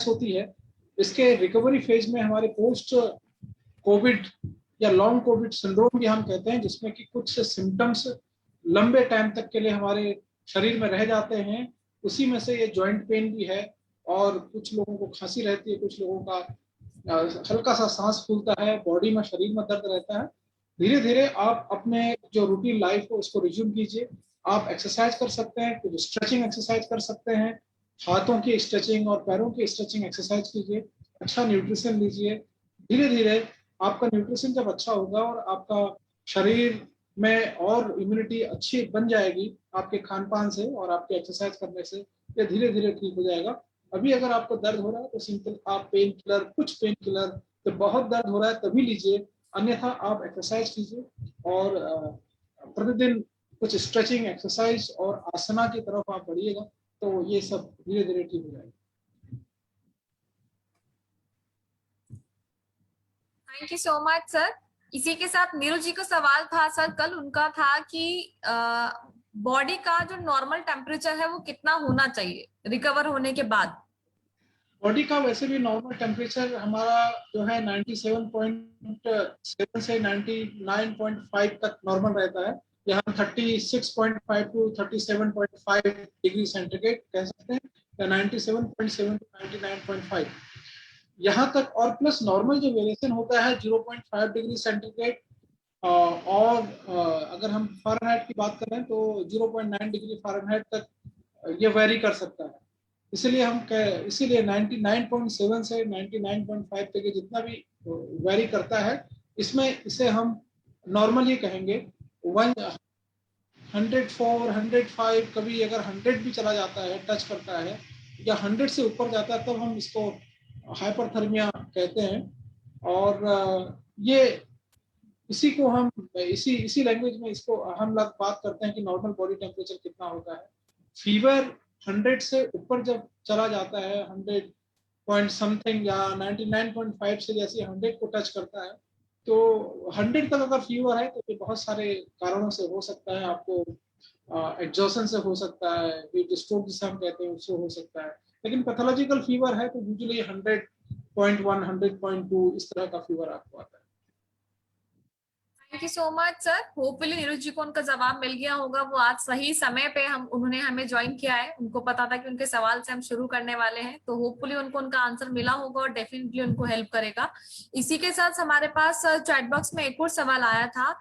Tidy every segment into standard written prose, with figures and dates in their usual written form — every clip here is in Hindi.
होती है, इसके रिकवरी फेज में हमारे पोस्ट कोविड या लॉन्ग कोविड सिंड्रोम भी हम कहते हैं, जिसमें कि कुछ सिम्टम्स लंबे टाइम तक के लिए हमारे शरीर में रह जाते हैं। उसी में से ये जॉइंट पेन भी है, और कुछ लोगों को खांसी रहती है, कुछ लोगों का हल्का सा सांस फूलता है, बॉडी में शरीर में दर्द रहता है। धीरे धीरे आप अपने जो रूटीन लाइफ को उसको रिज्यूम कीजिए। आप एक्सरसाइज कर सकते हैं, कुछ स्ट्रेचिंग एक्सरसाइज कर सकते हैं, हाथों की स्ट्रेचिंग और पैरों की स्ट्रेचिंग एक्सरसाइज कीजिए, अच्छा न्यूट्रिशन लीजिए। धीरे धीरे आपका न्यूट्रिशन जब अच्छा होगा और आपका शरीर में और इम्यूनिटी अच्छी बन जाएगी आपके खान पान से और आपके एक्सरसाइज करने से, ये धीरे धीरे ठीक हो जाएगा। अभी अगर आपको दर्द हो रहा है तो सिंपल आप पेन किलर, कुछ पेन किलर, तो बहुत दर्द हो रहा है तभी लीजिए, अन्यथा आप एक्सरसाइज कीजिए और प्रतिदिन कुछ स्ट्रेचिंग एक्सरसाइज और आसना की तरफ आप बढ़िएगा, तो ये सब धीरे धीरे ठीक हो जाएगा। Thank you so much sir. इसी के साथ नीरू जी का सवाल था सर, कल उनका था कि बॉडी का जो नॉर्मल टेम्परेचर है वो कितना होना चाहिए रिकवर होने के बाद। बॉडी का वैसे भी नॉर्मल टेम्परेचर हमारा जो है 97.7 से 99.5 तक नॉर्मल रहता है, या हम 36.5 टू 37.5 डिग्री सेंटीग्रेड कह सकते हैं, या 97.7 टू 99.5 यहाँ तक। और प्लस नॉर्मल जो वेरिएशन होता है 0.5 डिग्री सेंटीग्रेड, और अगर हम फ़ारेनहाइट की बात करें तो 0.9 डिग्री फ़ारेनहाइट तक ये वेरी कर सकता है। इसीलिए 99.7 से 99.5 तक जितना भी वेरी करता है, इसमें इसे हम नॉर्मल ही कहेंगे। 104, 105, कभी अगर 100 भी चला जाता है, टच करता है, या 100 से ऊपर जाता है, तब हम इसको हाइपरथर्मिया कहते हैं। और ये इसी को हम इसी लैंग्वेज में इसको हम लोग बात करते हैं कि नॉर्मल बॉडी टेम्परेचर कितना होता है। फीवर 100 से ऊपर जब चला जाता है, 100 पॉइंट समथिंग या 99.5 से जैसे 100 को टच करता है, तो 100 तक अगर फीवर है तो ये बहुत सारे कारणों से हो सकता है। आपको एग्जॉशन से हो सकता है, हीट स्ट्रोक जिसे हम कहते हैं उससे हो सकता है। लेकिन पैथोलॉजिकल फीवर है तो यूजुअली 100.1, 100.2 इस तरह का फीवर आपको आता है। Thank you so much sir. Hopefully Neeraj ji को उनका जवाब मिल गया होगा। वो आज सही समय पे उन्होंने हमें ज्वाइन किया है, उनको पता था कि उनके सवाल से हम शुरू करने वाले हैं, तो होपफुली उनको उनका आंसर मिला होगा और डेफिनेटली उनको हेल्प करेगा। इसी के साथ हमारे पास चैट बॉक्स में एक और सवाल आया था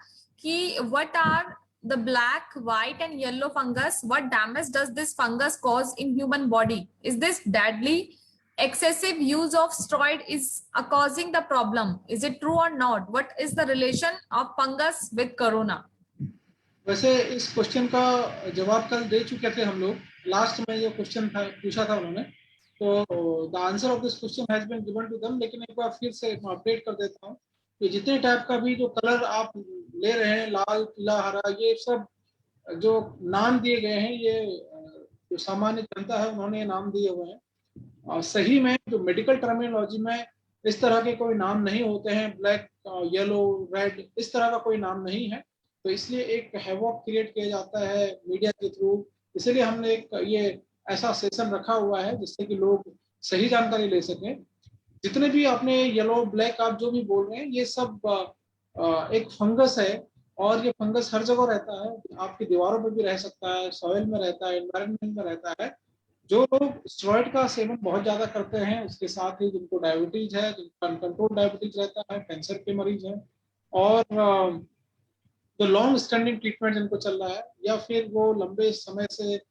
कि what are the black, white and yellow fungus, what damage does this fungus cause in human body? Is this deadly? Excessive use of steroid is causing the problem. Is it true or not? What is the relation of fungus with corona? वैसे इस क्वेश्चन का जवाब कल दे चुके थे हम लोग, लास्ट में जो क्वेश्चन था पूछा था उन्होंने, तो the answer of this question has been given to them. लेकिन एक बार फिर से अपडेट कर देता हूँ कि जितने टाइप का भी जो कलर आप ले रहे हैं, लाल, पीला, हरा, ये सब जो नाम दिए गए हैं, ये जो सामान्य जनता है उन्होंने ये नाम दिए हुए हैं। सही में जो मेडिकल टर्मिनोलॉजी में इस तरह के कोई नाम नहीं होते हैं, ब्लैक, येलो, रेड, इस तरह का कोई नाम नहीं है। तो इसलिए एक हैवॉक क्रिएट किया जाता है मीडिया के थ्रू। इसीलिए हमने एक ये ऐसा सेशन रखा हुआ है जिससे कि लोग सही जानकारी ले सकें। जितने भी आपने येलो, ब्लैक, आप जो भी बोल रहे हैं, ये सब एक फंगस है, और ये फंगस हर जगह रहता है। आपकी दीवारों पर भी रह सकता है, सॉइल में रहता है, एनवायरनमेंट में रहता है। जो लोग स्टेरॉइड का सेवन बहुत ज्यादा करते हैं, उसके साथ ही जिनको डायबिटीज है, जिनको अनकंट्रोल डायबिटीज रहता है, कैंसर के मरीज हैं, और जो लॉन्ग स्टैंडिंग ट्रीटमेंट जिनको चल रहा है, या फिर वो लंबे समय से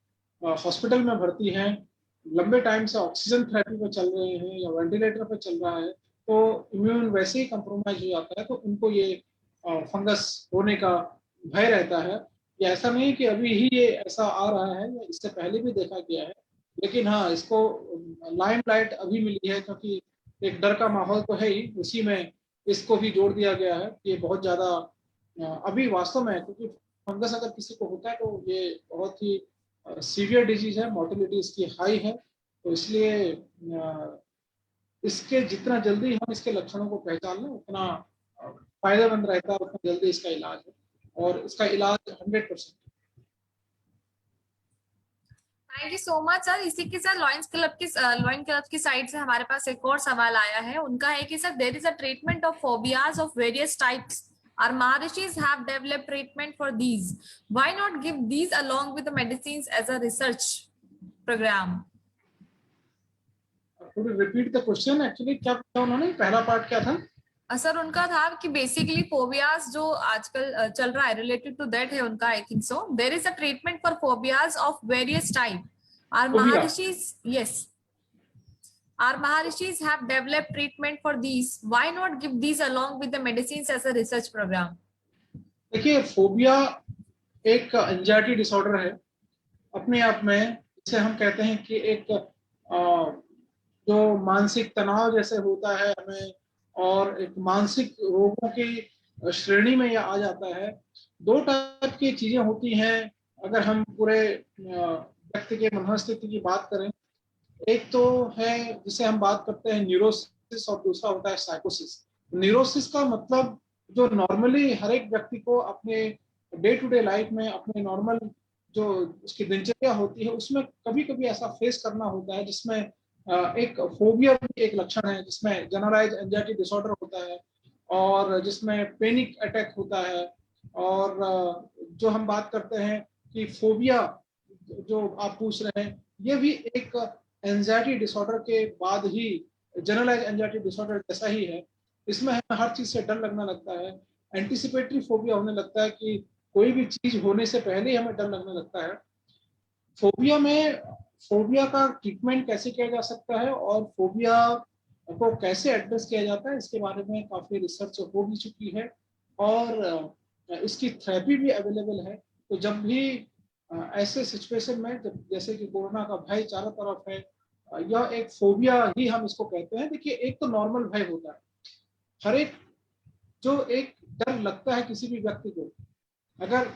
हॉस्पिटल में भर्ती हैं, लंबे टाइम से ऑक्सीजन थेरेपी पे चल रहे हैं या वेंटिलेटर पे चल रहा है, तो इम्यून वैसे ही कंप्रोमाइज हो जाता है, तो उनको ये फंगस होने का भय रहता है। ये ऐसा नहीं कि अभी ही ये ऐसा आ रहा है, इससे पहले भी देखा गया है। लेकिन हाँ, इसको लाइमलाइट अभी मिली है क्योंकि एक डर का माहौल तो है ही, उसी में इसको भी जोड़ दिया गया है कि ये बहुत ज्यादा अभी वास्तव में, क्योंकि फंगस अगर किसी को होता है तो ये बहुत ही सीवियर डिजीज है, मोर्टेलिटी इसकी हाई है। तो इसलिए इसके जितना जल्दी हम इसके लक्षणों को पहचान लें उतना फायदेमंद रहता है, उतना जल्दी इसका इलाज है, और इसका इलाज 100%। Thank you so much sir. इसी के साथ लॉयंस क्लब की साइड से हमारे पास एक और सवाल आया है। उनका है कि sir there is a treatment of phobias of various types, our maharishis have developed treatment for these, why not give these along with the medicines as a research program? Could you repeat the question? Actually क्या पूछा उन्होंने, पहला पार्ट क्या था? सर उनका था कि बेसिकली फोबियाज जो आजकल चल रहा है रिलेटेड टू दैट है उनका, I think so there is a treatment for phobias of various type, or phobia. maharishis, yes, our maharishis have developed treatment for these, why not give these along with the medicines as a research program? देखिए, फोबिया एक एंजाइटी डिसऑर्डर है अपने आप में। इसे हम कहते हैं कि एक जो मानसिक तनाव जैसे होता है हमें, और एक मानसिक रोगों की श्रेणी में यह आ जाता है। दो टाइप की चीजें होती हैं अगर हम पूरे व्यक्ति के मनोस्थिति की बात करें। एक तो है जिसे हम बात करते हैं न्यूरोसिस, और दूसरा होता है साइकोसिस। न्यूरोसिस का मतलब जो नॉर्मली हर एक व्यक्ति को अपने डे टू डे लाइफ में, अपने नॉर्मल जो उसकी दिनचर्या होती है उसमें कभी कभी ऐसा फेस करना होता है, जिसमें एक फोबिया भी एक लक्षण है, जिसमें जनरलाइज एंजाइटी डिसऑर्डर होता है और जिसमें पैनिक अटैक होता है। और जो हम बात करते हैं कि फोबिया जो आप पूछ रहे हैं, ये भी एक एंजाइटी डिसऑर्डर के बाद ही, जनरलाइज एंजाइटी डिसऑर्डर जैसा ही है। इसमें हमें हर चीज से डर लगने लगता है, एंटिसिपेटरी फोबिया होने लगता है कि कोई भी चीज होने से पहले ही हमें डर लगने लगता है। फोबिया में, फोबिया का ट्रीटमेंट कैसे किया जा सकता है और फोबिया को कैसे एड्रेस किया जाता है, इसके बारे में काफी रिसर्च हो भी चुकी है और इसकी थेरेपी भी अवेलेबल है। तो जब भी ऐसे सिचुएशन में, जब जैसे कि कोरोना का भय चारों तरफ है, यह एक फोबिया ही हम इसको कहते हैं। देखिए, एक तो नॉर्मल भय होता है, हर एक जो एक डर लगता है किसी भी व्यक्ति को। अगर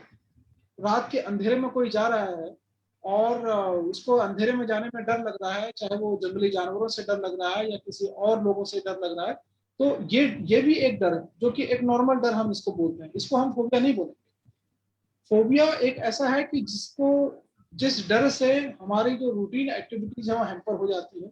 रात के अंधेरे में कोई जा रहा है और उसको अंधेरे में जाने में डर लग रहा है, चाहे वो जंगली जानवरों से डर लग रहा है या किसी और लोगों से डर लग रहा है, तो ये भी एक डर है, जो कि एक नॉर्मल डर हम इसको बोलते हैं। इसको हम फोबिया नहीं बोलेंगे। फोबिया एक ऐसा है कि जिस डर से हमारी जो रूटीन एक्टिविटीज है वो हैम्पर हो जाती है,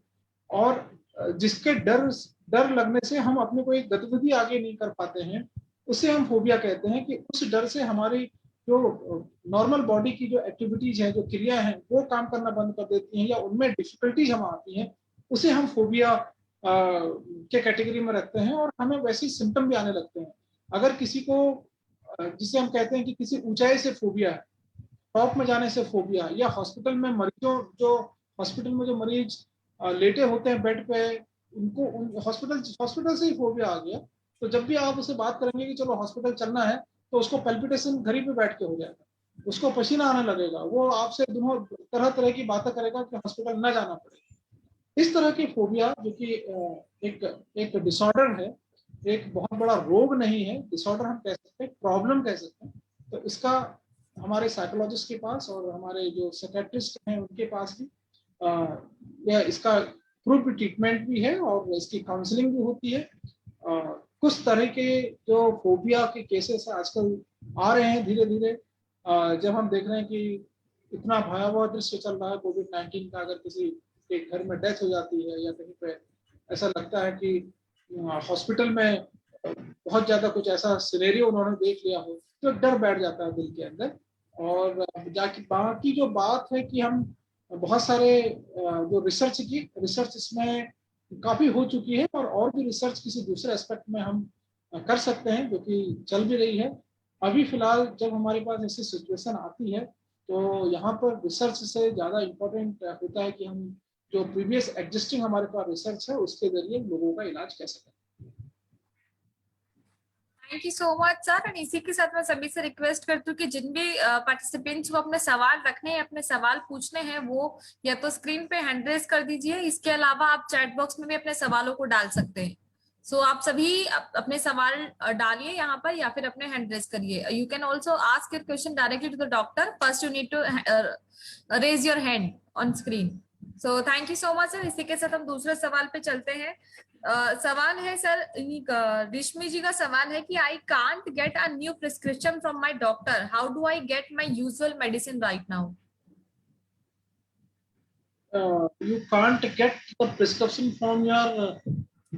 और जिसके डर लगने से हम अपने को एक गतिविधि आगे नहीं कर पाते हैं, उसे हम फोबिया कहते हैं। कि उस डर से हमारी जो नॉर्मल बॉडी की जो एक्टिविटीज है, जो क्रिया है, वो काम करना बंद कर देती हैं या उनमें डिफिकल्टीज हम आती हैं, उसे हम फोबिया के कैटेगरी में रखते हैं और हमें वैसे सिम्टम भी आने लगते हैं। अगर किसी को, जिसे हम कहते हैं कि किसी ऊंचाई से फोबिया है, टॉप में जाने से फोबिया, या हॉस्पिटल में मरीजों, जो हॉस्पिटल में जो मरीज लेटे होते हैं बेड पे, उनको हॉस्पिटल से ही फोबिया आ गया, तो जब भी आप उसे बात करेंगे कि चलो हॉस्पिटल चलना है, तो उसको पैल्पिटेशन घर ही पे बैठ के हो जाएगा, उसको पसीना आने लगेगा, वो आपसे दोनों तरह तरह की बातें करेगा कि हॉस्पिटल न जाना पड़े। इस तरह की फोबिया, जो कि एक एक डिसऑर्डर है, एक बहुत बड़ा रोग नहीं है, डिसऑर्डर हम कह सकते हैं, प्रॉब्लम कह सकते हैं। तो इसका हमारे साइकोलॉजिस्ट के पास और हमारे जो साइकियाट्रिस्ट हैं उनके पास भी या इसका प्रूफ ट्रीटमेंट भी है और इसकी काउंसलिंग भी होती है। कुछ तरह के जो फोबिया के केसेस आजकल आ रहे हैं धीरे धीरे। जब हम देख रहे हैं कि इतना भयावह दृश्य चल रहा है कोविड-19 का, अगर किसी के घर में डेथ हो जाती है या कहीं पे ऐसा लगता है कि हॉस्पिटल में बहुत ज्यादा कुछ ऐसा सिनेरियो उन्होंने देख लिया हो, तो डर बैठ जाता है दिल के अंदर। और जाके बाकी जो बात है कि हम बहुत सारे जो रिसर्च इसमें काफी हो चुकी है, और भी रिसर्च किसी दूसरे एस्पेक्ट में हम कर सकते हैं, जो कि चल भी रही है। अभी फिलहाल जब हमारे पास ऐसी सिचुएशन आती है, तो यहाँ पर रिसर्च से ज्यादा इम्पोर्टेंट होता है कि हम जो प्रीवियस एग्जिस्टिंग हमारे पास रिसर्च है उसके जरिए लोगों का इलाज कैसे करें। Thank you so much sir. And इसी के साथ मैं सभी से रिक्वेस्ट करती हूँ कि जिन भी पार्टिसिपेंट्स को अपने सवाल रखने हैं, अपने सवाल पूछने हैं, वो या तो स्क्रीन पे हैंड रेज कर दीजिए, इसके अलावा आप चैट बॉक्स में भी अपने सवालों को डाल सकते हैं। सो आप सभी अपने सवाल डालिए यहाँ पर या फिर अपने हैंड रेज करिए। You can also ask your question directly to the doctor, first you need to raise your hand on screen. So thank you so much sir. इसी के साथ हम दूसरे सवाल पे चलते हैं। सवाल है सर, रेशमी जी का सवाल है कि I can't get a new prescription from my doctor, how do I get my usual medicine right now? you can't get the prescription from your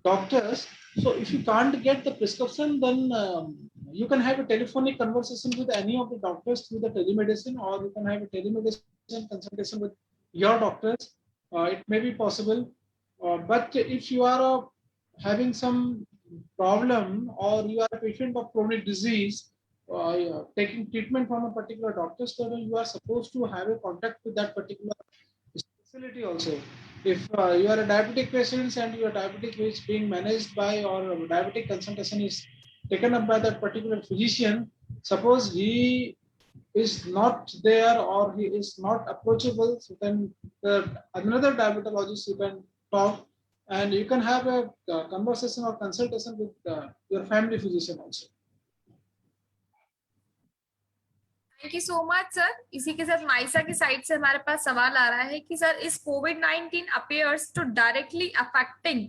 doctors. So if you can't get the prescription, then you can have a telephonic conversation with any of the doctors through the telemedicine, or you can have a telemedicine consultation with your doctors. It may be possible. But if you are having some problem, or you are a patient of chronic disease, taking treatment from a particular doctor, so then you are supposed to have a contact with that particular facility also. If you are a diabetic patient and your diabetic is being managed by, or diabetic consultation is taken up by that particular physician, suppose he is not there or he is not approachable, so then another diabetologist you can talk, and you can have a conversation or consultation with your family physician also. Thank you so much sir. इसी के साथ माइसा की साइड से हमारे पास सवाल आ रहा है कि सर इस कोविड-19 appears to directly affecting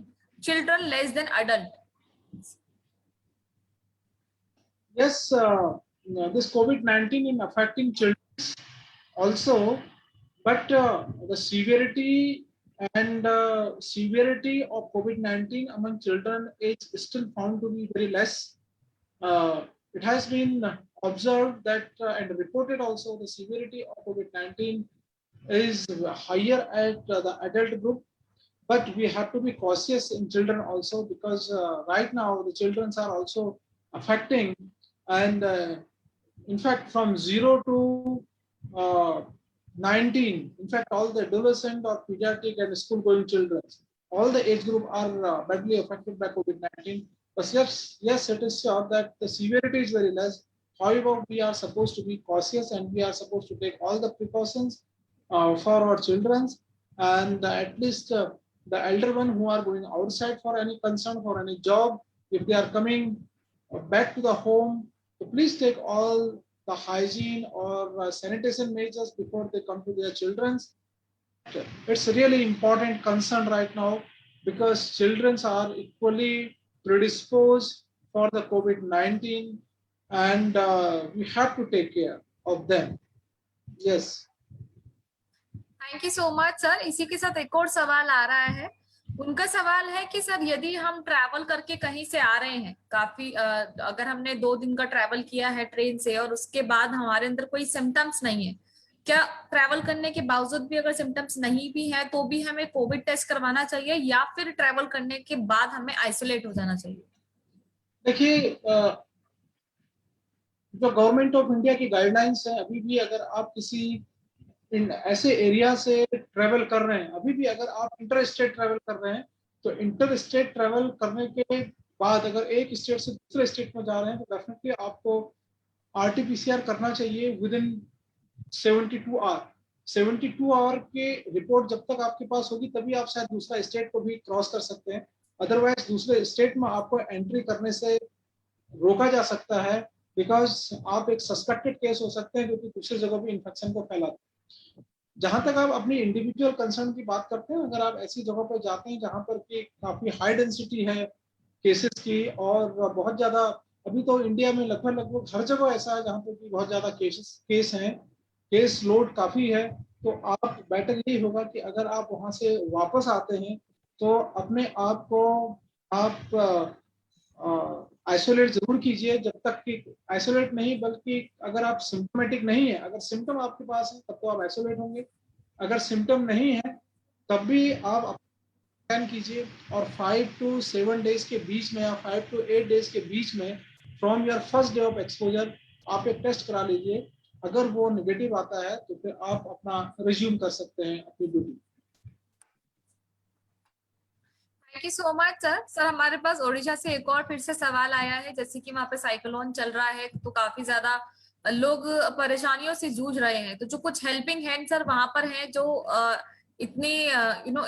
children less than adult. Yes, this COVID-19 in affecting children also, but the severity and severity of COVID-19 among children is still found to be very less. It has been observed that and reported also the severity of COVID-19 is higher at the adult group, but we have to be cautious in children also, because right now the children are also affecting, and in fact from 0 to uh, 19, in fact all the adolescent or pediatric and school going children, all the age group are badly affected by COVID-19. But yes, it is sure that the severity is very less. However, we are supposed to be cautious, and we are supposed to take all the precautions for our children, and at least the elder one who are going outside for any concern, for any job, if they are coming back to the home, so please take all the hygiene or sanitation measures before they come to their children's. It's a really important concern right now, because children are equally predisposed for the COVID-19, and we have to take care of them. Yes. Thank you so much sir. इसी के साथ एक और सवाल आ रहा है। उनका सवाल है कि सर यदि हम ट्रैवल करके कहीं से आ रहे हैं, काफी अगर हमने 2 दिन का ट्रैवल किया है ट्रेन से और उसके बाद हमारे अंदर कोई सिम्टम्स नहीं है, क्या ट्रैवल करने के बावजूद भी अगर सिम्टम्स नहीं भी है तो भी हमें कोविड टेस्ट करवाना चाहिए, या फिर ट्रैवल करने के बाद हमें आइसोलेट हो जाना चाहिए? देखिए, जो गवर्नमेंट ऑफ इंडिया की गाइडलाइंस है, अभी भी अगर आप किसी इन ऐसे एरिया से ट्रेवल कर रहे हैं, अभी भी अगर आप इंटर स्टेट ट्रेवल कर रहे हैं, तो इंटर स्टेट ट्रेवल करने के बाद अगर एक स्टेट से दूसरे स्टेट में जा रहे हैं, तो डेफिनेटली आपको आरटीपीसीआर करना चाहिए विद इन 72 आवर। 72 आवर के रिपोर्ट जब तक आपके पास होगी, तभी आप शायद दूसरा स्टेट को भी क्रॉस कर सकते हैं। अदरवाइज दूसरे स्टेट में आपको एंट्री करने से रोका जा सकता है, बिकॉज आप एक सस्पेक्टेड केस हो सकते हैं, जो कि दूसरी जगह भी इन्फेक्शन को फैलाते हैं। जहां तक आप अपनी इंडिविजुअल कंसर्न की बात करते हैं, अगर आप ऐसी जगह पर जाते हैं जहां पर कि काफी हाई डेंसिटी है केसेस की, और बहुत ज्यादा, अभी तो इंडिया में लगभग हर जगह ऐसा है जहां पर कि बहुत ज्यादा केस हैं, केस लोड काफी है, तो आप बेटर यही होगा कि अगर आप वहां से वापस आते हैं, तो अपने आप को आप आइसोलेट जरूर कीजिए, जब तक कि आइसोलेट नहीं, बल्कि अगर आप सिम्टोमेटिक नहीं है, अगर सिम्टम आपके पास है तब तो आप आइसोलेट होंगे, अगर सिम्टम नहीं है तब भी आप स्कैन कीजिए, और 5 to 7 डेज के बीच में या 5 to 8 डेज के बीच में from your first day of exposure आप एक टेस्ट करा लीजिए। अगर वो नेगेटिव आता है तो फिर आप अपना रिज्यूम कर सकते हैं अपनी duty. Thank you so much sir. Sir हमारे पास ओडिशा से एक और फिर से सवाल आया है, जैसे कि वहां पे साइक्लोन चल रहा है तो काफी ज्यादा लोग परेशानियों से जूझ रहे हैं, तो जो कुछ हेल्पिंग हैंड सर वहां पर हैं जो इतनी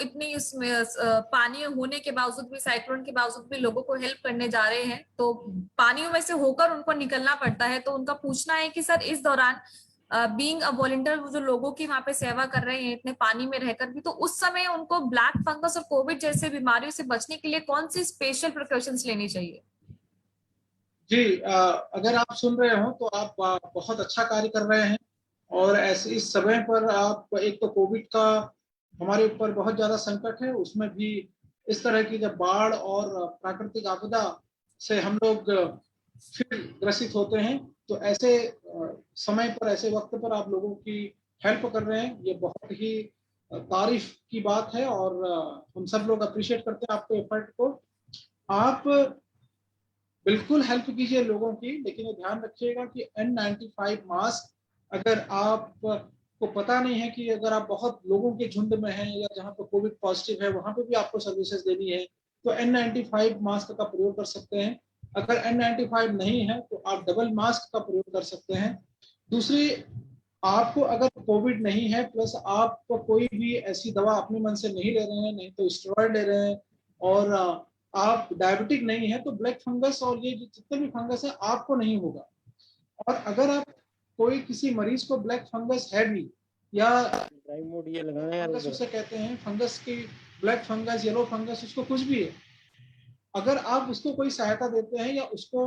इतनी उसमें पानी होने के बावजूद भी, साइक्लोन के बावजूद भी लोगों को हेल्प करने जा रहे हैं, तो पानियों में से होकर उनको निकलना पड़ता है। तो उनका पूछना है कि सर इस दौरान बीइंग अ वॉलंटियर जो लोगों की वहां पे सेवा कर रहे हैं इतने पानी में रहकर भी, तो उस समय उनको ब्लैक फंगस और कोविड जैसे बीमारियों से बचने के लिए कौन सी स्पेशल प्रिकॉशंस लेनी चाहिए? जी, अगर आप सुन रहे हो तो आप बहुत अच्छा कार्य कर रहे हैं, और ऐसे इस समय पर आप एक तो कोविड का हमारे ऊपर बहुत ज्यादा संकट है, उसमें भी इस तरह की जब बाढ़ और प्राकृतिक आपदा से हम लोग फिर ग्रसित होते हैं, तो ऐसे समय पर, ऐसे वक्त पर आप लोगों की हेल्प कर रहे हैं, ये बहुत ही तारीफ की बात है। और हम सब लोग अप्रिशिएट करते हैं आपके एफर्ट को। आप बिल्कुल हेल्प कीजिए लोगों की, लेकिन ये ध्यान रखिएगा कि N95 मास्क, अगर आप को पता नहीं है कि अगर आप बहुत लोगों के झुंड में हैं या जहां पर कोविड पॉजिटिव है वहां पे भी आपको सर्विसेज देनी है, तो N95 मास्क का प्रयोग कर सकते हैं। अगर N95 नहीं है तो आप डबल मास्क का प्रयोग कर सकते हैं। दूसरी, आपको अगर कोविड नहीं है प्लस आप कोई भी ऐसी दवा अपने मन से नहीं ले रहे हैं, नहीं तो स्टेरॉइड ले रहे हैं, और आप डायबिटिक नहीं है, तो ब्लैक फंगस और ये जितने भी फंगस है आपको नहीं होगा। और अगर आप कोई किसी मरीज को ब्लैक फंगस है भी, या फंगस उसे कहते हैं, फंगस की ब्लैक फंगस, येलो फंगस, उसको कुछ भी है, अगर आप उसको कोई सहायता देते हैं या उसको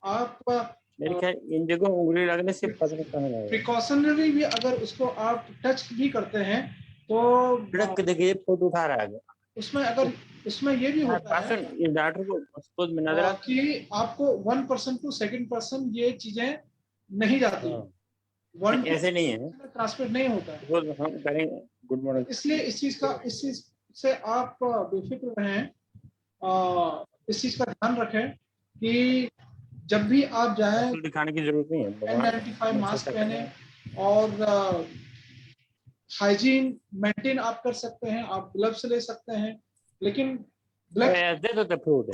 आप मेरे ख्याल इन जगह उंगली लगने से पता कहाँ लगेगा। प्रिकॉशनरी भी अगर उसको आप टच भी करते हैं तो लड़क देखिए फोटो उठा रहा है उसमें, अगर उसमें ये भी होता है इस डॉक्टर को सपोज में नजर कि आपको 1% टू 2% ये चीजें नहीं जाती, ऐसे नहीं है, ट्रांसमिट नहीं होता है। हम करेंगे। Good morning. इसलिए इस चीज से आप बेफिक्र रहें, इस चीज का ध्यान रखें कि जब भी आप जाएं दिखाने की जरूरत नहीं है। N95 मास्क पहने, और हाइजीन मेंटेन आप कर सकते हैं, आप ग्लव्स ले सकते हैं, लेकिन ब्लैक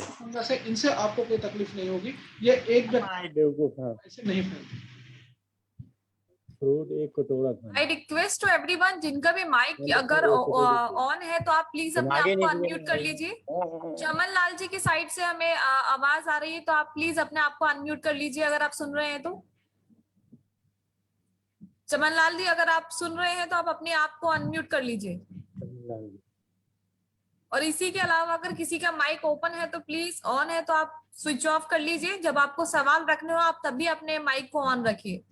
फंगस है, इनसे आपको कोई तकलीफ नहीं होगी। ये एक ऐसे नहीं फैलती। फ्रूट एक कटोरा था। आई रिक्वेस्ट टू एवरीवन, जिनका भी माइक अगर ऑन है तो आप प्लीज अपने आप को अनम्यूट कर लीजिए। चमन लाल जी की साइड से हमें आवाज आ रही है, तो आप प्लीज अपने आप को अनम्यूट कर लीजिए अगर आप सुन रहे हैं तो। चमन लाल जी, अगर आप सुन रहे हैं तो आप अपने आप को अनम्यूट कर लीजिए। और इसी के अलावा अगर किसी का माइक ओपन है तो प्लीज, ऑन है तो आप स्विच ऑफ कर लीजिए। जब आपको सवाल रखने हो आप तभी अपने माइक को ऑन रखिए।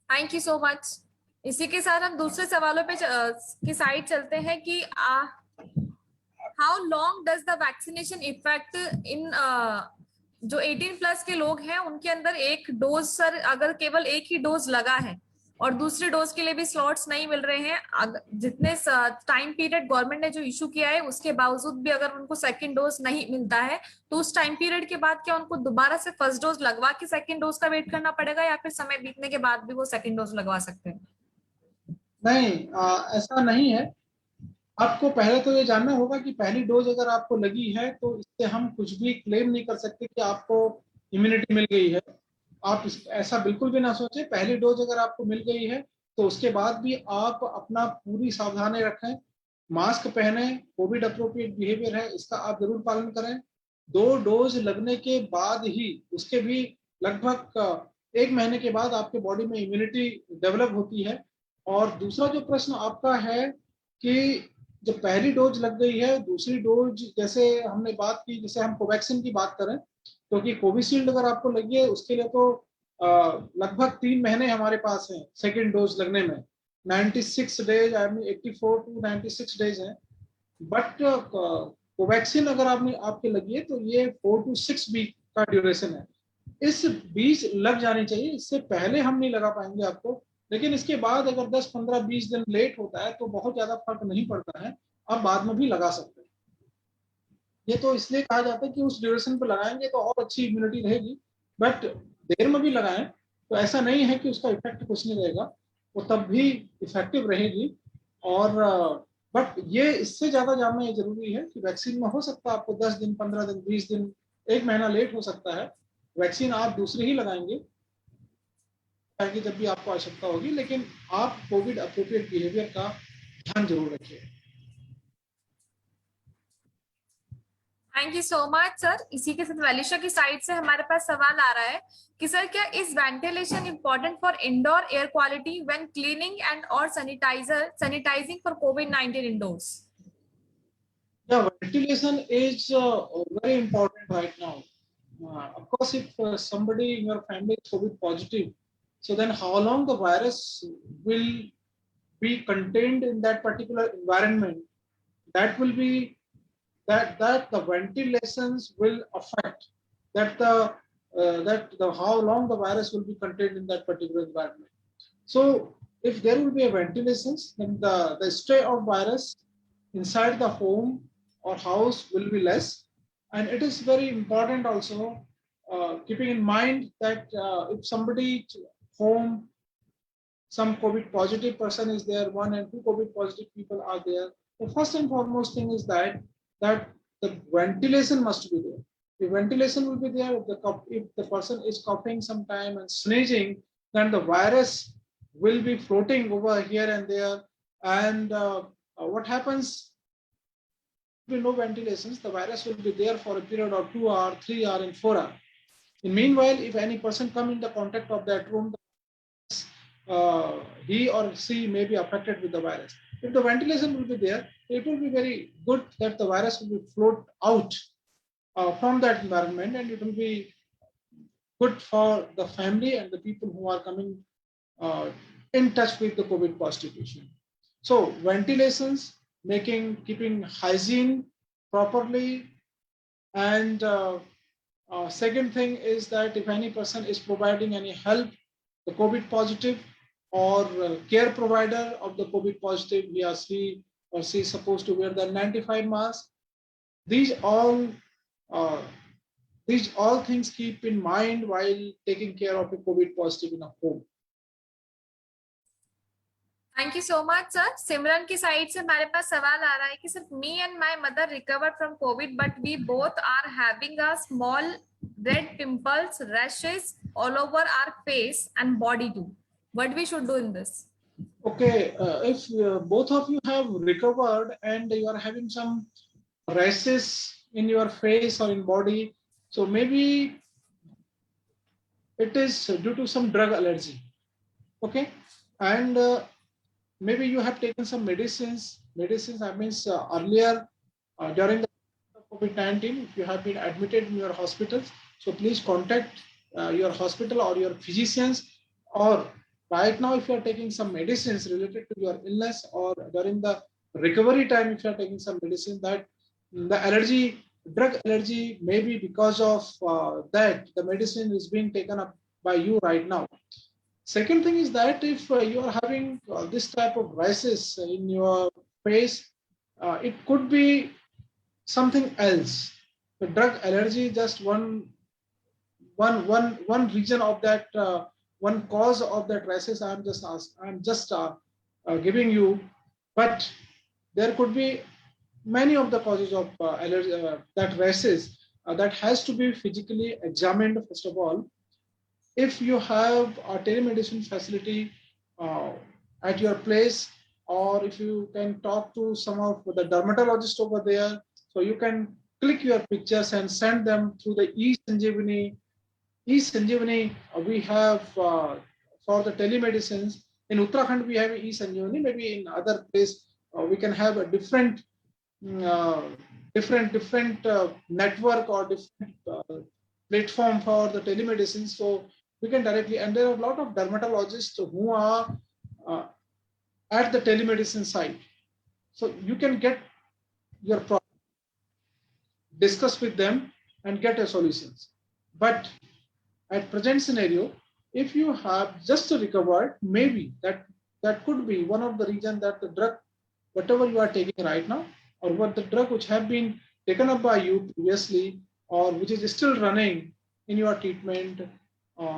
Thank you so much. इसी के साथ हम दूसरे सवालों पे की साइड चलते हैं कि how long does the vaccination effect in जो 18+ के लोग हैं उनके अंदर एक डोज, सर अगर केवल एक ही डोज लगा है और दूसरे डोज के लिए भी स्लॉट्स नहीं मिल रहे हैं, जितने टाइम पीरियड गवर्नमेंट ने जो इशू किया है उसके बावजूद भी अगर उनको सेकंड डोज नहीं मिलता है, तो उस टाइम पीरियड के बाद क्या उनको दोबारा से फर्स्ट डोज लगवा के सेकंड डोज का वेट करना पड़ेगा, या फिर समय बीतने के बाद भी वो सेकंड डोज लगवा सकते हैं? नहीं, ऐसा नहीं है। आपको पहले तो ये जानना होगा कि पहली डोज अगर आपको लगी है तो इससे हम कुछ भी क्लेम नहीं कर सकते कि आपको इम्यूनिटी मिल गई है। आप ऐसा बिल्कुल भी ना सोचें। पहली डोज अगर आपको मिल गई है तो उसके बाद भी आप अपना पूरी सावधानी रखें, मास्क पहने, कोविड अप्रोप्रिएट बिहेवियर है इसका आप जरूर पालन करें। 2 डोज लगने के बाद ही, उसके भी लगभग 1 महीने के बाद आपके बॉडी में इम्यूनिटी डेवलप होती है। और दूसरा जो प्रश्न आपका है कि जब पहली डोज लग गई है, दूसरी डोज, जैसे हमने बात की, जैसे हम कोवैक्सीन की बात करें, क्योंकि कोविशील्ड अगर आपको लगी है उसके लिए तो लगभग 3 महीने हमारे पास हैं सेकेंड डोज लगने में। 96 डेज, 84 टू 96 डेज है। बट कोवैक्सीन अगर आपके लगी है तो ये 4 to 6 वीक का ड्यूरेशन है। इस बीच लग जानी चाहिए, इससे पहले हम नहीं लगा पाएंगे आपको। लेकिन इसके बाद अगर 10, 15, 20 दिन लेट होता है तो बहुत ज्यादा फर्क नहीं पड़ता है, आप बाद में भी लगा सकते हैं। ये तो इसलिए कहा जाता है कि उस ड्यूरेशन पर लगाएंगे तो और अच्छी इम्यूनिटी रहेगी, बट देर में भी लगाएं तो ऐसा नहीं है कि उसका इफेक्ट कुछ नहीं रहेगा, वो तब भी इफेक्टिव रहेगी। और बट ये इससे ज्यादा जानना ये जरूरी है कि वैक्सीन में हो सकता है आपको 10 दिन, 15 दिन, 20 दिन, 1 महीना लेट हो सकता है। वैक्सीन आप दूसरी ही लगाएंगे जब भी आपको आवश्यकता होगी, लेकिन आप कोविड अप्रोप्रिएट बिहेवियर का ध्यान जरूर रखिए। Thank you so much sir. इसी के साथ वैलिशा की साइड से हमारे पास सवाल आ रहा है कि सर क्या is ventilation important for indoor air quality when cleaning and और sanitising for COVID-19 indoors? Yeah, ventilation is very important right now. Of course, if somebody in your family is COVID positive, So then how long the virus will be contained in that particular environment, that will be that the ventilations will affect that the how long the virus will be contained in that particular environment. So if there will be a ventilations, then the stay of virus inside the home or house will be less. And it is very important also, keeping in mind that if somebody home, some COVID positive person is there, 1 and 2 COVID positive people are there. The first and foremost thing is that the ventilation must be there. The ventilation will be there. If the person is coughing sometime and sneezing, then the virus will be floating over here and there. And what happens? There will be no ventilations. The virus will be there for a period of 2 hours, 3 hours, and 4 hours. In meanwhile, if any person come in the contact of that room, he or she may be affected with the virus. If the ventilation will be there, it will be very good that the virus will be float out from that environment, and it will be good for the family and the people who are coming uh, in touch with the COVID positive patient. So ventilations, keeping hygiene properly, and second thing is that if any person is providing any help, the COVID positive or care provider of the COVID positive, he or she is supposed to wear the 95 mask. These all uh, these all things keep in mind while taking care of a COVID positive in a home. Thank you so much sir. Simran की साइड से हमारे पास सवाल आ रहा है कि sir me and my mother recovered from COVID but we both are having a small red pimples, rashes all over our face and body too. What we should do in this? Okay, if both of you have recovered and you are having some rashes in your face or in body, so maybe it is due to some drug allergy. Okay, and maybe you have taken some medicines. I mean, earlier during the COVID-19, if you have been admitted in your hospitals, so please contact your hospital or your physicians. Or right now, if you are taking some medicines related to your illness, or during the recovery time, if you are taking some medicine, that the drug allergy, maybe because of that, the medicine is being taken up by you right now. Second thing is that if you are having this type of rashes in your face, it could be something else. The drug allergy is just one region of that, one cause of that rashes. I'm just giving you, but there could be many of the causes of allergy, that rashes, that has to be physically examined first of all. If you have a telemedicine facility at your place, or if you can talk to some of the dermatologists over there, so you can click your pictures and send them through the eSanjeevani. eSanjeevani we have for the telemedicines. In Uttarakhand, we have eSanjeevani. Maybe in other place, we can have a different network or different platform for the telemedicine. So we can directly, and there are a lot of dermatologists who are at the telemedicine site. So you can get your problem, discuss with them, and get a solutions. But at present scenario, if you have just recovered, maybe that could be one of the reasons that the drug, whatever you are taking right now, or what the drug which have been taken up by you previously, or which is still running in your treatment,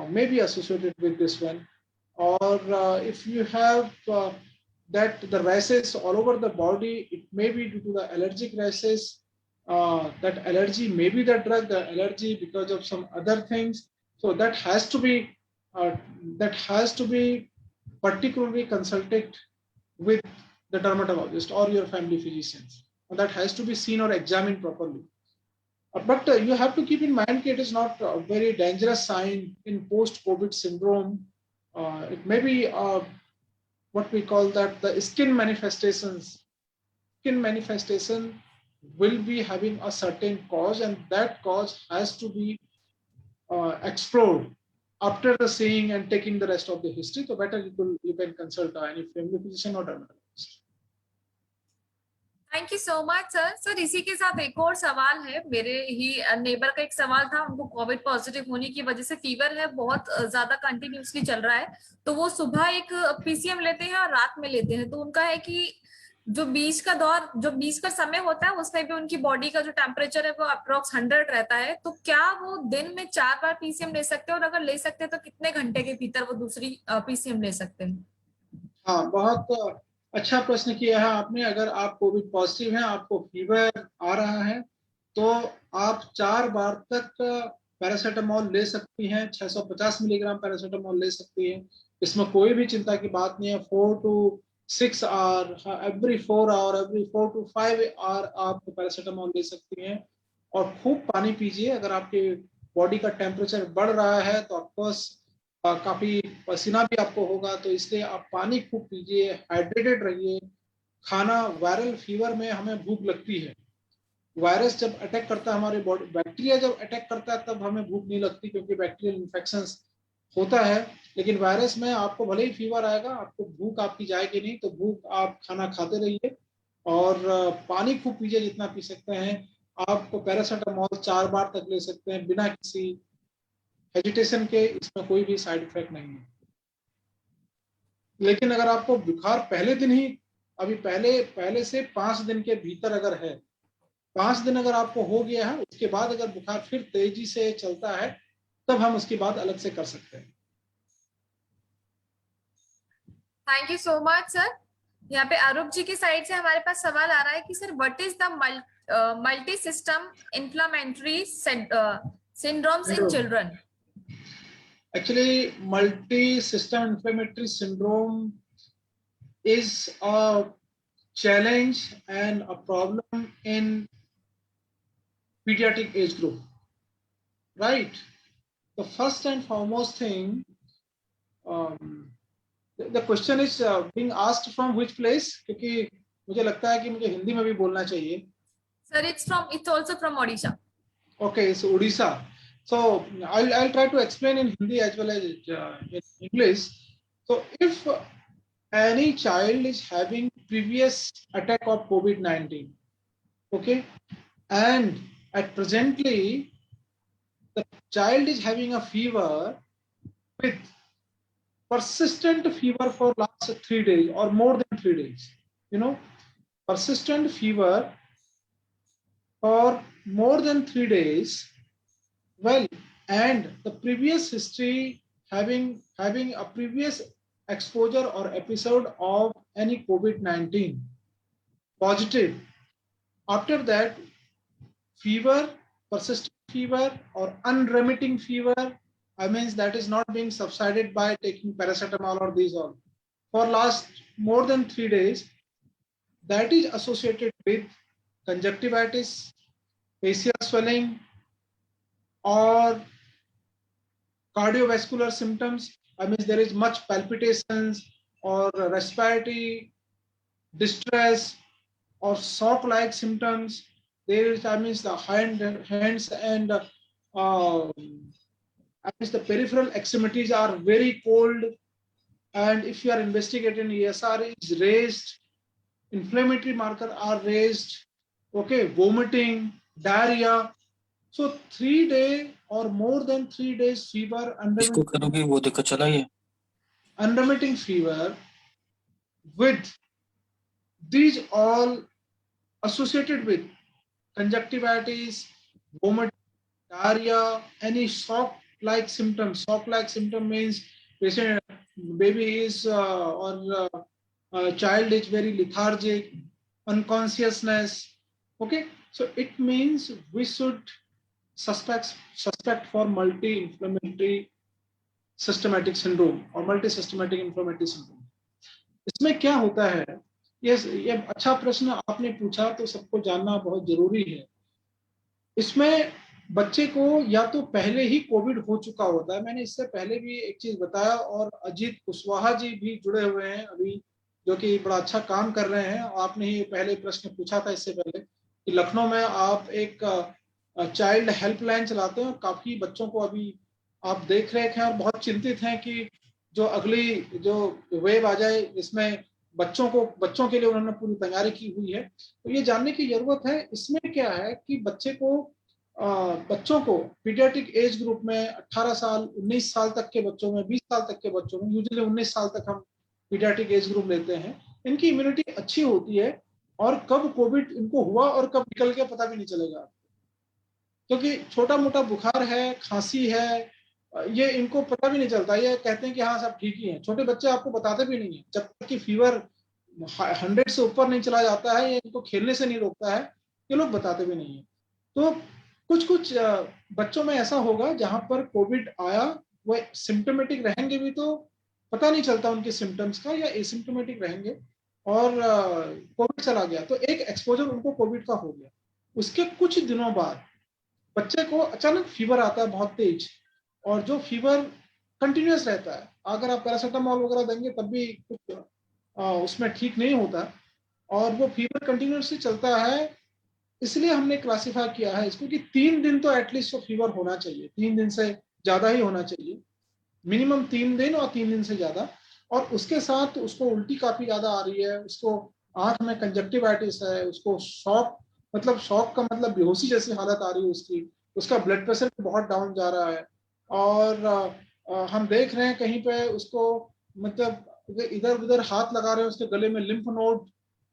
may be associated with this one. Or if you have that the rashes all over the body, it may be due to the allergic rashes. That allergy may be the drug, the allergy because of some other things. So that has to be particularly consulted with the dermatologist or your family physicians. And that has to be seen or examined properly. But you have to keep in mind that it is not a very dangerous sign in post-COVID syndrome. It may be what we call that the skin manifestations. Skin manifestation will be having a certain cause, and that cause has to be explored. after the seeing and taking the rest of the history, so better you can consult any family physician or dermatologist. Thank you so much sir. Sir इसी के साथ एक और सवाल है, मेरे ही नेबर का एक सवाल था, उनको कोविड पॉजिटिव होने की वजह से फीवर है, बहुत ज्यादा कंटिन्यूसली चल रहा है, तो वो सुबह एक पीसीएम लेते हैं और रात में लेते हैं, तो उनका है कि जो बीच का समय होता है उसमें भी उनकी बॉडी का जो टेम्परेचर है वो अप्रोक्स 100 रहता है, तो क्या वो दिन में 4 बार पीसीएम ले सकते हैं, और अगर ले सकते हैं तो कितने घंटे के भीतर वो दूसरी पीसीएम ले सकते हैं? हाँ, बहुत अच्छा प्रश्न किया है आपने। अगर आप कोविड पॉजिटिव हैं, आपको फीवर आ रहा है, तो आप 4 बार तक पैरासीटामोल ले सकती हैं। 650 मिलीग्राम पैरासीटामोल ले सकती हैं, इसमें कोई भी चिंता की बात नहीं है। 4 to 6 hour, every 4 hour, every 4 to 5 hour आप पैरासीटामोल ले सकती हैं। और खूब पानी पीजिए। अगर आपके बॉडी का टेम्परेचर बढ़ रहा है तो ऑफकोर्स काफी पसीना भी आपको होगा, तो इसलिए आप पानी खूब पीजिए, हाइड्रेटेड रहिए। खाना, वायरल फीवर में हमें भूख लगती है। वायरस जब अटैक करता है हमारे बॉडी, बैक्टीरिया जब अटैक करता है तब हमें भूख नहीं लगती, क्योंकि बैक्टीरियल इन्फेक्शन होता है। लेकिन वायरस में आपको भले ही फीवर आएगा, आपको भूख आपकी जाएगी नहीं, तो भूख आप खाना खाते रहिए और पानी खूब पीजिए जितना पी सकते हैं। आपको पैरासीटामोल 4 बार तक ले सकते हैं बिना किसी हेजिटेशन के, इसमें कोई भी साइड इफेक्ट नहीं है। लेकिन अगर आपको बुखार पहले दिन ही, अभी पहले से 5 दिन के भीतर अगर है, 5 दिन अगर आपको हो गया है, उसके बाद अगर बुखार फिर तेजी से चलता है, तब हम उसकी बात अलग से कर सकते हैं। Thank you so much sir. यहाँ पे आरूप जी की साइड से हमारे पास सवाल आ रहा है कि sir what is the multi system inflammatory syndromes in children? Actually, multi-system inflammatory syndrome is a challenge and a problem in pediatric age group, right? The first and foremost thing, the question is being asked from which place, क्योंकि मुझे लगता है कि मुझे हिंदी में भी बोलना चाहिए। Sir, it's also from Odisha. Okay, so Odisha. So I'll try to explain in Hindi as well as in English. So if any child is having previous attack of COVID-19, okay, and at presently the child is having a fever with persistent fever for last 3 days or more than 3 days, persistent fever for more than 3 days, well, and the previous history having a previous exposure or episode of any COVID-19 positive, after that fever, persistent fever or unremitting fever, I mean that is not being subsided by taking paracetamol or these all, for last more than 3 days, that is associated with conjunctivitis, facial swelling, or cardiovascular symptoms. I mean there is much palpitations or respiratory distress or shock-like symptoms. There is, I mean, the hands and I mean the peripheral extremities are very cold, and if you are investigating, ESR is raised, inflammatory markers are raised, okay, vomiting, diarrhea. So 3 days or more than 3 days fever, unremitting fever with these all associated with conjunctivitis, vomiting, diarrhea, any shock-like symptoms. Shock-like symptom means patient, baby is or child is very lethargic, unconsciousness. Okay, so it means we should suspect for multi-inflammatory systematic syndrome or multi-systematic inflammatory syndrome. इसमें क्या होता है, ये अच्छा प्रश्न आपने पूछा, तो सबको जानना बहुत जरूरी है। इसमें बच्चे को या तो पहले ही कोविड हो चुका होता है, मैंने इससे पहले भी एक चीज बताया, और अजीत कुशवाहा जी भी जुड़े हुए हैं अभी, जो कि बड़ा अच्छा काम कर रहे हैं। आपने ही पहले प्रश्न पूछा था इससे पहले कि लखनऊ में आप एक चाइल्ड हेल्पलाइन चलाते हैं, और काफी बच्चों को अभी आप देख रहे हैं और बहुत चिंतित हैं कि जो अगली जो वेव आ जाए, इसमें बच्चों के लिए उन्होंने पूरी तैयारी की हुई है। तो ये जानने की जरूरत है इसमें क्या है कि बच्चों को पीडियाट्रिक एज ग्रुप में 18 साल 19 साल तक के बच्चों में, 20 साल तक के बच्चों में, यूजुअली 19 साल तक हम पीडियाट्रिक एज ग्रुप लेते हैं, इनकी इम्यूनिटी अच्छी होती है और कब कोविड इनको हुआ और कब निकल गया पता भी नहीं चलेगा। क्योंकि छोटा मोटा बुखार है, खांसी है, ये इनको पता भी नहीं चलता। ये कहते हैं कि हाँ सब ठीक ही है। छोटे बच्चे आपको बताते भी नहीं है जब तक कि फीवर 100 से ऊपर नहीं चला जाता है, ये इनको खेलने से नहीं रोकता है, ये लोग बताते भी नहीं है। तो कुछ कुछ बच्चों में ऐसा होगा जहां पर कोविड आया, वो सिम्टोमेटिक रहेंगे भी तो पता नहीं चलता उनके सिम्टम्स का, या एसिम्टोमेटिक रहेंगे और कोविड चला गया तो एक एक्सपोजर उनको कोविड का हो गया। उसके कुछ दिनों बाद बच्चे को अचानक फीवर आता है बहुत तेज, और जो फीवर कंटिन्यूस रहता है, अगर आप पैरासीटामोल वगैरह देंगे तब भी कुछ उसमें ठीक नहीं होता, और वो फीवर कंटिन्यूसली चलता है। इसलिए हमने क्लासिफाई किया है इसको कि 3 दिन तो एटलीस्ट वो फीवर होना चाहिए, 3 दिन से ज्यादा ही होना चाहिए, मिनिमम 3 दिन और 3 दिन से ज्यादा। और उसके साथ उसको उल्टी काफी ज्यादा आ रही है, उसको आंख में कंजक्टिवाइटिस है, उसको शॉक का मतलब बेहोशी जैसी हालत आ रही है उसकी, उसका ब्लड प्रेशर बहुत डाउन जा रहा है। और हम देख रहे हैं कहीं पे उसको, मतलब इधर उधर हाथ लगा रहे हैं उसके गले में, लिम्फ नोड,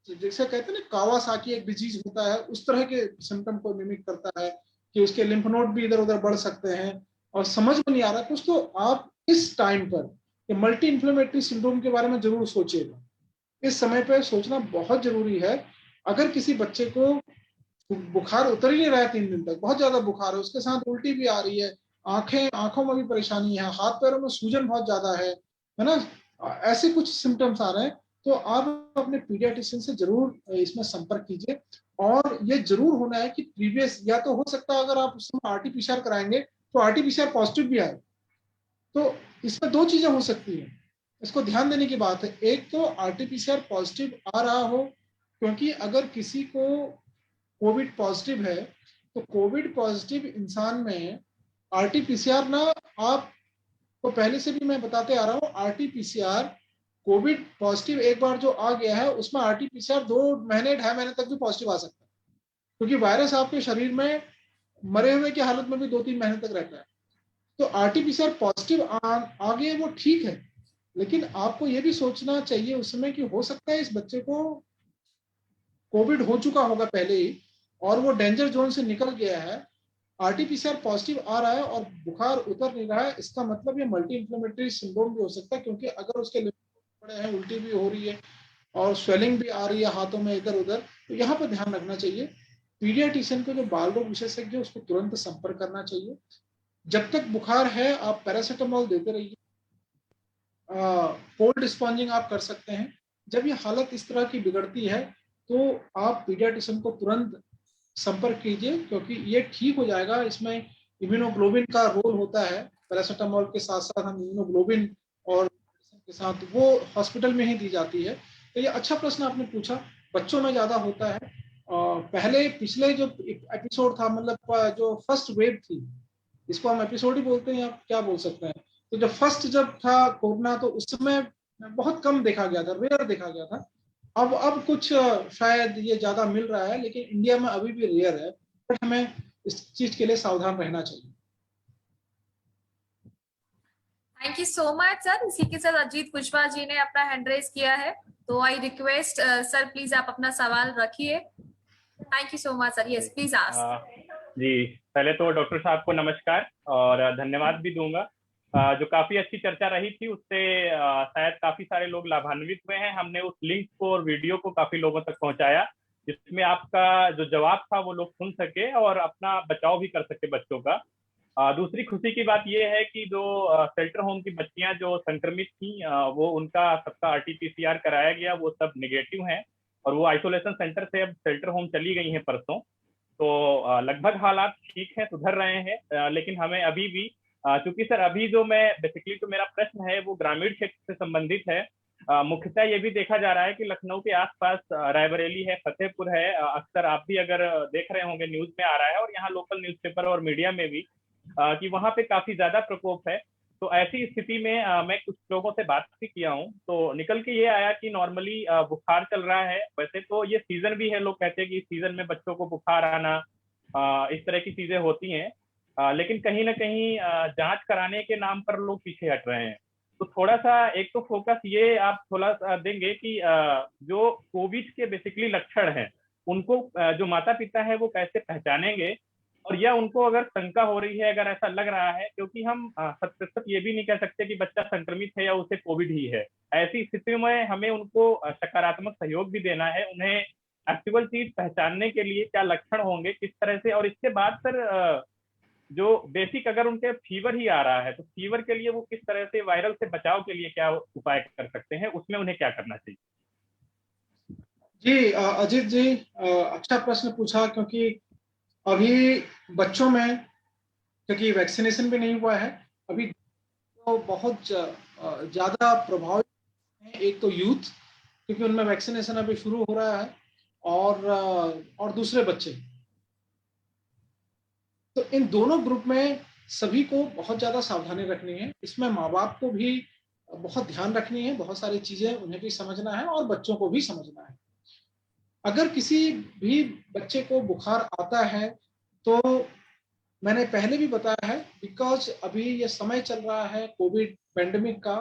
जैसे कहते हैं ना कावासाकी एक डिजीज होता है, उस तरह के सिम्टम को मिमिक करता है कि उसके लिम्फ नोड भी इधर उधर बढ़ सकते हैं। और समझ में नहीं आ रहा कुछ, तो आप इस टाइम पर मल्टी इन्फ्लेमेटरी सिंड्रोम के बारे में जरूर सोचिएगा। इस समय पर सोचना बहुत जरूरी है। अगर किसी बच्चे को बुखार उतर ही नहीं रहा है 3 दिन तक, बहुत ज्यादा बुखार है, उसके साथ उल्टी भी आ रही है, आंखों में भी परेशानी है, हाथ पैरों में सूजन बहुत ज्यादा है ना, ऐसे कुछ सिम्टम्स आ रहे हैं, तो आप अपने पीडियाट्रिशियन से जरूर इसमें संपर्क कीजिए। और ये जरूर होना है कि प्रीवियस, या तो हो सकता है अगर आप उस समय आरटीपीसीआर कराएंगे तो आरटीपीसीआर पॉजिटिव भी आए, तो इसमें दो चीजें हो सकती हैं, इसको ध्यान देने की बात है। एक तो आरटीपीसीआर पॉजिटिव आ रहा हो, क्योंकि अगर किसी को कोविड पॉजिटिव है तो कोविड पॉजिटिव इंसान में आरटीपीसीआर ना, आपको पहले से भी मैं बताते आ रहा हूँ, आरटीपीसीआर कोविड पॉजिटिव एक बार जो आ गया है उसमें आरटीपीसीआर 2 महीने 2.5 महीने तक भी पॉजिटिव आ सकता है, क्योंकि वायरस आपके शरीर में मरे हुए की हालत में भी 2-3 महीने तक रहता है। तो आरटीपीसीआर पॉजिटिव आ गए वो ठीक है, लेकिन आपको ये भी सोचना चाहिए उस समय कि हो सकता है इस बच्चे को कोविड हो चुका होगा पहले ही और वो डेंजर जोन से निकल गया है, आरटीपीसीआर पॉजिटिव आ रहा है और बुखार उतर नहीं रहा है, इसका मतलब ये मल्टी इन्फ्लेमेटरी सिंड्रोम भी हो सकता है। क्योंकि अगर उसके लिम्फ बड़े हैं, उल्टी भी हो रही है और स्वेलिंग भी आ रही है हाथों में इधर उधर, तो यहाँ पर ध्यान रखना चाहिए। पीडियाट्रिशियन को जो बाल रोग विशेषज्ञ उसको तुरंत संपर्क करना चाहिए। जब तक बुखार है आप पैरासीटामोल देते रहिए, कोल्ड स्पॉन्जिंग आप कर सकते हैं। जब ये हालत इस तरह की बिगड़ती है तो आप पीडियाट्रिशियन को तुरंत संपर्क कीजिए, क्योंकि ये ठीक हो जाएगा। इसमें इम्यूनोग्लोबिन का रोल होता है, पैरासीटामोल के साथ साथ हम इम्यूनोग्लोबिन और के साथ वो हॉस्पिटल में ही दी जाती है। तो ये अच्छा प्रश्न आपने पूछा, बच्चों में ज्यादा होता है। पहले पिछले जो एपिसोड था, मतलब जो फर्स्ट वेव थी, इसको हम एपिसोड ही बोलते हैं, आप क्या बोल सकते हैं, तो जब था कोरोना तो उस समय बहुत कम देखा गया था, रेयर देखा गया था। अब कुछ शायद ये ज्यादा मिल रहा है, लेकिन इंडिया में अभी भी रेयर है, बट हमें इस चीज के लिए सावधान रहना चाहिए। Thank you so much sir. इसी के साथ अजीत कुशवाहा जी ने अपना हैंड रेज किया है, तो आई रिक्वेस्ट सर प्लीज आप अपना सवाल रखिए। Thank you so much sir, yes please ask. जी, पहले तो डॉक्टर साहब को नमस्कार और धन्यवाद भी दूंगा। जो काफी अच्छी चर्चा रही थी उससे शायद काफी सारे लोग लाभान्वित हुए हैं। हमने उस लिंक को और वीडियो को काफी लोगों तक पहुंचाया जिसमें आपका जो जवाब था वो लोग सुन सके और अपना बचाव भी कर सके बच्चों का। दूसरी खुशी की बात यह है कि जो शेल्टर होम की बच्चियां जो संक्रमित थी वो उनका सबका आरटीपीसीआर कराया गया, वो सब निगेटिव हैं और वो आइसोलेशन सेंटर से अब शेल्टर होम चली गई हैं परसों। तो लगभग हालात ठीक है, सुधर रहे हैं। लेकिन हमें अभी भी चूंकि सर अभी जो मैं बेसिकली तो मेरा प्रश्न है वो ग्रामीण क्षेत्र से संबंधित है। मुख्यतः ये भी देखा जा रहा है कि लखनऊ के आसपास रायबरेली है, फतेहपुर है, अक्सर आप भी अगर देख रहे होंगे न्यूज में आ रहा है और यहाँ लोकल न्यूज़पेपर और मीडिया में भी कि वहां पे काफी ज्यादा प्रकोप है। तो ऐसी स्थिति में मैं कुछ लोगों से बात भी किया हूँ, तो निकल के ये आया कि नॉर्मली बुखार चल रहा है। वैसे तो ये सीजन भी है, लोग कहते हैं कि इस सीजन में बच्चों को बुखार आना, इस तरह की चीजें होती हैं, लेकिन कहीं ना कहीं जांच कराने के नाम पर लोग पीछे हट रहे हैं। तो थोड़ा सा एक तो फोकस ये आप थोड़ा सा देंगे कि जो कोविड के बेसिकली लक्षण हैं उनको जो माता पिता है वो कैसे पहचानेंगे, और या उनको अगर शंका हो रही है, अगर ऐसा लग रहा है, क्योंकि हम 100% ये भी नहीं कह सकते कि बच्चा संक्रमित है या उसे कोविड ही है। ऐसी स्थिति में हमें उनको सकारात्मक सहयोग भी देना है, उन्हें एक्चुअल चीज पहचानने के लिए क्या लक्षण होंगे, किस तरह से। और इसके बाद सर जो बेसिक अगर उनके फीवर ही आ रहा है तो फीवर के लिए वो किस तरह से वायरल से बचाव के लिए क्या उपाय कर सकते हैं, उसमें उन्हें क्या करना चाहिए? जी अजीत जी, अच्छा प्रश्न पूछा, क्योंकि अभी बच्चों में, क्योंकि वैक्सीनेशन भी नहीं हुआ है अभी, तो बहुत ज्यादा प्रभावित है। एक तो यूथ, क्योंकि उनमें वैक्सीनेशन अभी शुरू हो रहा है, और दूसरे बच्चे। तो इन दोनों ग्रुप में सभी को बहुत ज्यादा सावधानी रखनी है। इसमें माँ बाप को भी बहुत ध्यान रखनी है, बहुत सारी चीजें उन्हें भी समझना है और बच्चों को भी समझना है। अगर किसी भी बच्चे को बुखार आता है तो मैंने पहले भी बताया है, बिकॉज अभी ये समय चल रहा है कोविड पेंडेमिक का।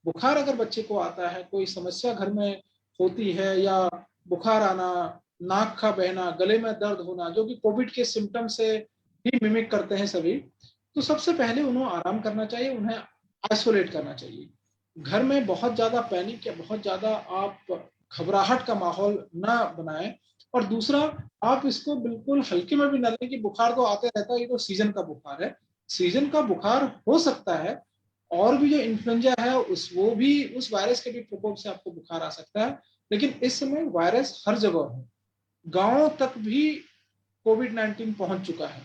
बुखार अगर बच्चे को आता है, कोई समस्या घर में होती है, या बुखार आना, नाक का बहना, गले में दर्द होना, जो कि कोविड के सिम्टम से ही मिमिक करते हैं सभी, तो सबसे पहले उन्हें आराम करना चाहिए, उन्हें आइसोलेट करना चाहिए। घर में बहुत ज्यादा पैनिक या बहुत ज्यादा आप घबराहट का माहौल ना बनाएं। और दूसरा, आप इसको बिल्कुल हल्के में भी न लें कि बुखार तो आते रहता है, ये तो सीजन का बुखार है। सीजन का बुखार हो सकता है, और भी जो इन्फ्लुएंजा है वो भी, उस वायरस के भी प्रकोप से आपको बुखार आ सकता है। लेकिन इस समय वायरस हर जगह है, गांव तक भी कोविड-19 पहुंच चुका है।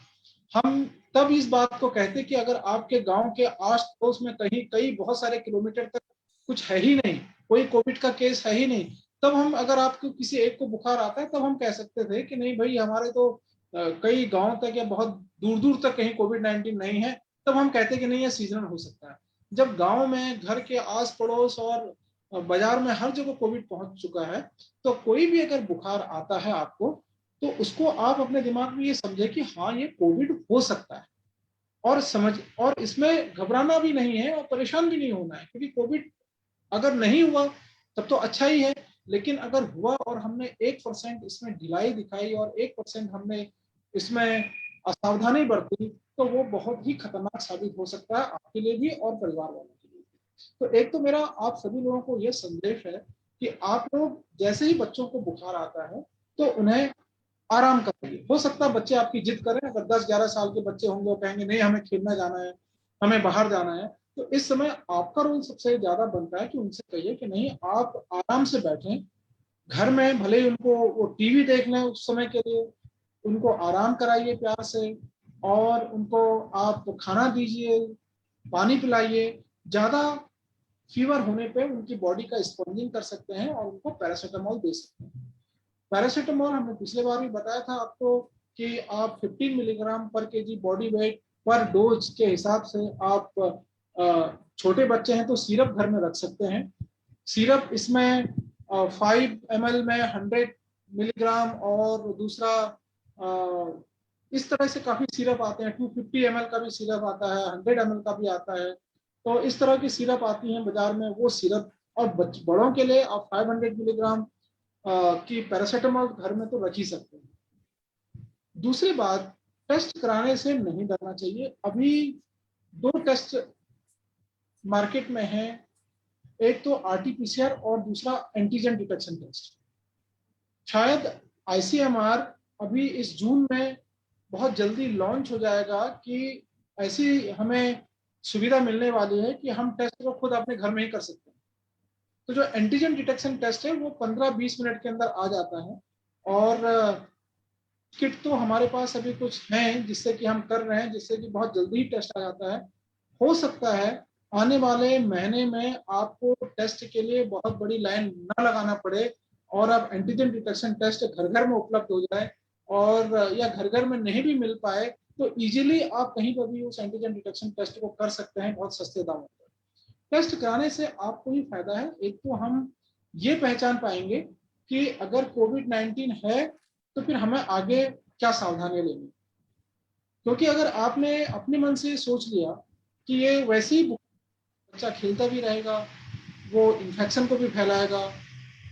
हम तब इस बात को कहते हैं कि अगर आपके गांव के आस पड़ोस में कहीं कई बहुत सारे किलोमीटर तक कुछ है ही नहीं, कोई कोविड का केस है ही नहीं, तब हम, अगर आपको किसी एक को बुखार आता है, तब हम कह सकते थे कि नहीं भाई, हमारे तो कई गांव तक या बहुत दूर दूर तक कहीं कोविड-19 नहीं है। तब हम कहते कि नहीं, ये सीजनल हो सकता है। जब गांव में, घर के आस पड़ोस और बाजार में हर जगह कोविड पहुंच चुका है, तो कोई भी अगर बुखार आता है आपको, तो उसको आप अपने दिमाग में ये समझे कि हाँ, ये कोविड हो सकता है, और इसमें घबराना भी नहीं है और परेशान भी नहीं होना है। क्योंकि कोविड अगर नहीं हुआ तब तो अच्छा ही है, लेकिन अगर हुआ और हमने 1% इसमें ढिलाई दिखाई और 1% हमने इसमें असावधानी बरती, तो वो बहुत ही खतरनाक साबित हो सकता है आपके लिए भी और परिवार वालों के लिए। तो एक तो मेरा आप सभी लोगों को यह संदेश है कि आप लोग जैसे ही बच्चों को बुखार आता है तो उन्हें आराम कराइए। हो सकता है बच्चे आपकी जिद करें, अगर 10-11 साल के बच्चे होंगे और कहेंगे नहीं, हमें खेलने जाना है, हमें बाहर जाना है, तो इस समय आपका रोल सबसे ज्यादा बनता है कि उनसे कहिए कि नहीं, आप आराम से बैठें घर में, भले ही उनको वो टीवी देख लें उस समय के लिए, उनको आराम कराइए प्यार से, और उनको आप खाना दीजिए, पानी पिलाइए। ज्यादा फीवर होने पे उनकी बॉडी का स्पॉन्जिंग कर सकते हैं और उनको पैरासीटामोल दे सकते हैं। पैरासीटामोल हमने पिछले बार भी बताया था आपको कि आप 15 मिलीग्राम पर केजी बॉडी वेट पर डोज के हिसाब से आप छोटे बच्चे हैं तो सिरप घर में रख सकते हैं। सिरप इसमें 5 ml में 100 मिलीग्राम, और दूसरा इस तरह से काफी सिरप आते हैं, 250 ml का भी सिरप आता है, 100 ml का भी आता है। तो इस तरह की सिरप आती है बाजार में, वो सिरप। और बड़ों के लिए आप 500 मिलीग्राम की पैरासीटामोल घर में तो रख ही सकते हैं। दूसरी बात, टेस्ट कराने से नहीं डरना चाहिए। अभी 2 टेस्ट मार्केट में है, एक तो आरटीपीसीआर और दूसरा एंटीजन डिटेक्शन टेस्ट। शायद आईसीएमआर अभी इस जून में बहुत जल्दी लॉन्च हो जाएगा कि ऐसी हमें सुविधा मिलने वाली है कि हम टेस्ट को खुद अपने घर में ही कर सकते हैं। तो जो एंटीजन डिटेक्शन टेस्ट है वो 15-20 मिनट के अंदर आ जाता है, और किट तो हमारे पास अभी कुछ हैं जिससे कि हम कर रहे हैं, जिससे कि बहुत जल्दी ही टेस्ट आ जाता है। हो सकता है आने वाले महीने में आपको टेस्ट के लिए बहुत बड़ी लाइन न लगाना पड़े, और अब एंटीजन डिटेक्शन टेस्ट घर घर में उपलब्ध हो जाए, और या घर घर में नहीं भी मिल पाए तो इजीली आप कहीं पर भी उस एंटीजन डिटेक्शन टेस्ट को कर सकते हैं बहुत सस्ते दामों पर। टेस्ट कराने से आपको ही फायदा है, एक तो हम ये पहचान पाएंगे कि अगर कोविड-19 है तो फिर हमें आगे क्या सावधानियां लेनी, क्योंकि अगर आपने अपने मन से सोच लिया कि ये वैसे ही बच्चा खेलता भी रहेगा, वो इन्फेक्शन को भी फैलाएगा,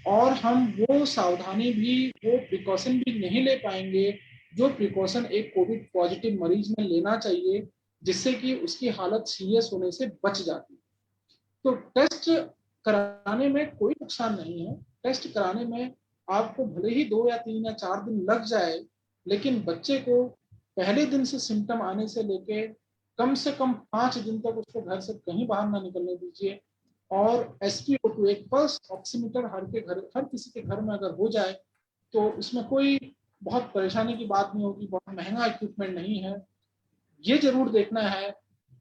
और हम वो सावधानी भी, वो प्रिकॉशन भी नहीं ले पाएंगे जो प्रिकॉशन एक कोविड पॉजिटिव मरीज में लेना चाहिए, जिससे कि उसकी हालत सीरियस होने से बच जाती है। तो टेस्ट कराने में कोई नुकसान नहीं है। टेस्ट कराने में आपको भले ही 2 या 3 या 4 दिन लग जाए, लेकिन बच्चे को पहले दिन से सिम्टम आने से लेके कम से कम 5 दिन तक उसको घर से कहीं बाहर ना निकलने दीजिए। और SpO2 एक पल्स ऑक्सीमीटर हर किसी के घर में अगर हो जाए तो उसमें कोई बहुत परेशानी की बात नहीं होगी, बहुत महंगा इक्विपमेंट नहीं है। ये जरूर देखना है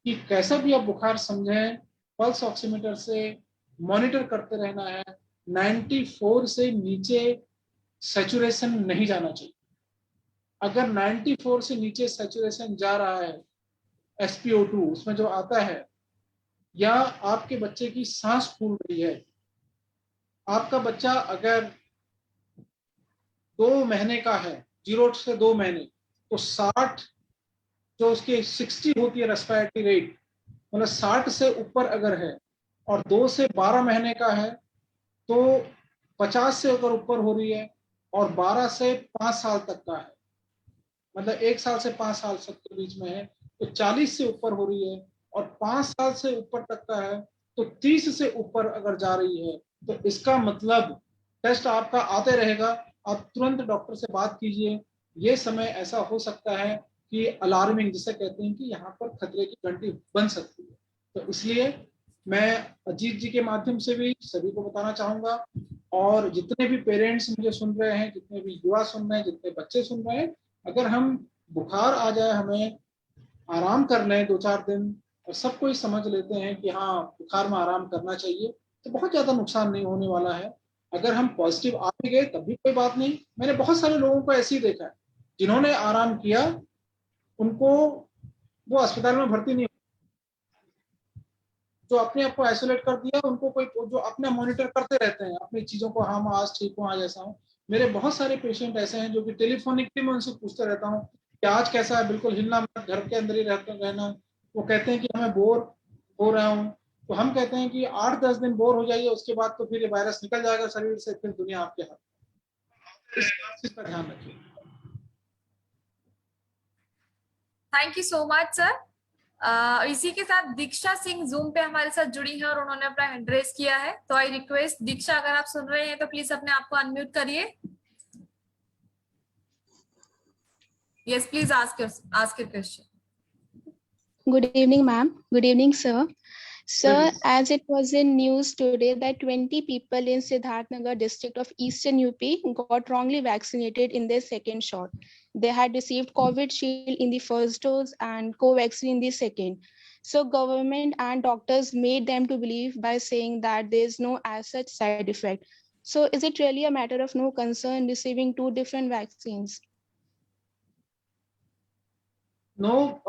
कि कैसा भी आप बुखार समझें, पल्स ऑक्सीमीटर से मॉनिटर करते रहना है। 94 से नीचे सैचुरेशन नहीं जाना चाहिए। अगर 94 से नीचे सैचुरेशन जा रहा है, SpO2 उसमें जो आता है, या आपके बच्चे की सांस फूल रही है, आपका बच्चा अगर 2 महीने का है, 0 से 2 महीने, तो 60 जो उसकी 60 होती है रेस्पिरेटरी रेट, मतलब 60 से ऊपर अगर है, और 2 से 12 महीने का है तो 50 से अगर ऊपर हो रही है, और 12 से 5 साल तक का है, मतलब 1 साल से 5 साल तक के बीच में है तो 40 से ऊपर हो रही है, और 5 साल से ऊपर तक का है तो 30 से ऊपर अगर जा रही है, तो इसका मतलब टेस्ट आपका आते रहेगा। आप तुरंत डॉक्टर से बात कीजिए। ये समय ऐसा हो सकता है कि अलार्मिंग, जिसे कहते हैं कि यहाँ पर खतरे की घंटी बन सकती है। तो इसलिए मैं अजीत जी के माध्यम से भी सभी को बताना चाहूंगा, और जितने भी पेरेंट्स मुझे सुन रहे हैं, जितने भी युवा सुन रहे हैं, जितने बच्चे सुन रहे हैं, अगर हम बुखार आ जाए, हमें आराम कर लें 2-4 दिन, और सब कोई समझ लेते हैं कि हाँ बुखार में आराम करना चाहिए, तो बहुत ज्यादा नुकसान नहीं होने वाला है। अगर हम पॉजिटिव आ भी गए तब भी कोई बात नहीं। मैंने बहुत सारे लोगों को ऐसे ही देखा है, जिन्होंने आराम किया, उनको वो अस्पताल में भर्ती नहीं, जो अपने आप को आइसोलेट कर दिया, उनको कोई जो अपना मॉनिटर करते रहते हैं अपनी चीजों को, हाँ मैं आज ठीक हूँ, आज ऐसा हूँ। मेरे बहुत सारे पेशेंट ऐसे हैं जो कि टेलीफोनिकली मैं उनसे पूछते रहता हूँ कि आज कैसा है, बिल्कुल हिलना मत, घर के अंदर ही रहना। वो कहते हैं कि हमें बोर हो रहा हूँ। तो हम कहते हैं कि 8-10 दिन बोर हो जाइए, उसके बाद तो फिर ये वायरस निकल जाएगा शरीर से, फिर दुनिया आपके हाथ। इस चीज का ध्यान रखिए। Thank you so much sir. इसी के साथ दीक्षा सिंह जूम पे हमारे साथ जुड़ी है और उन्होंने अपना हैंड रेज किया है, तो आई रिक्वेस्ट दीक्षा, अगर आप सुन रहे हैं तो प्लीज अपने आप को अनम्यूट करिए। Yes please ask your question. Good evening, ma'am. Good evening, sir. Sir, as it was in news today that 20 people in Siddharthnagar district of Eastern UP got wrongly vaccinated in their second shot. They had received COVID shield in the first dose and Covaxin in the second. So government and doctors made them to believe by saying that there is no as such side effect. So is it really a matter of no concern receiving 2 different vaccines? No,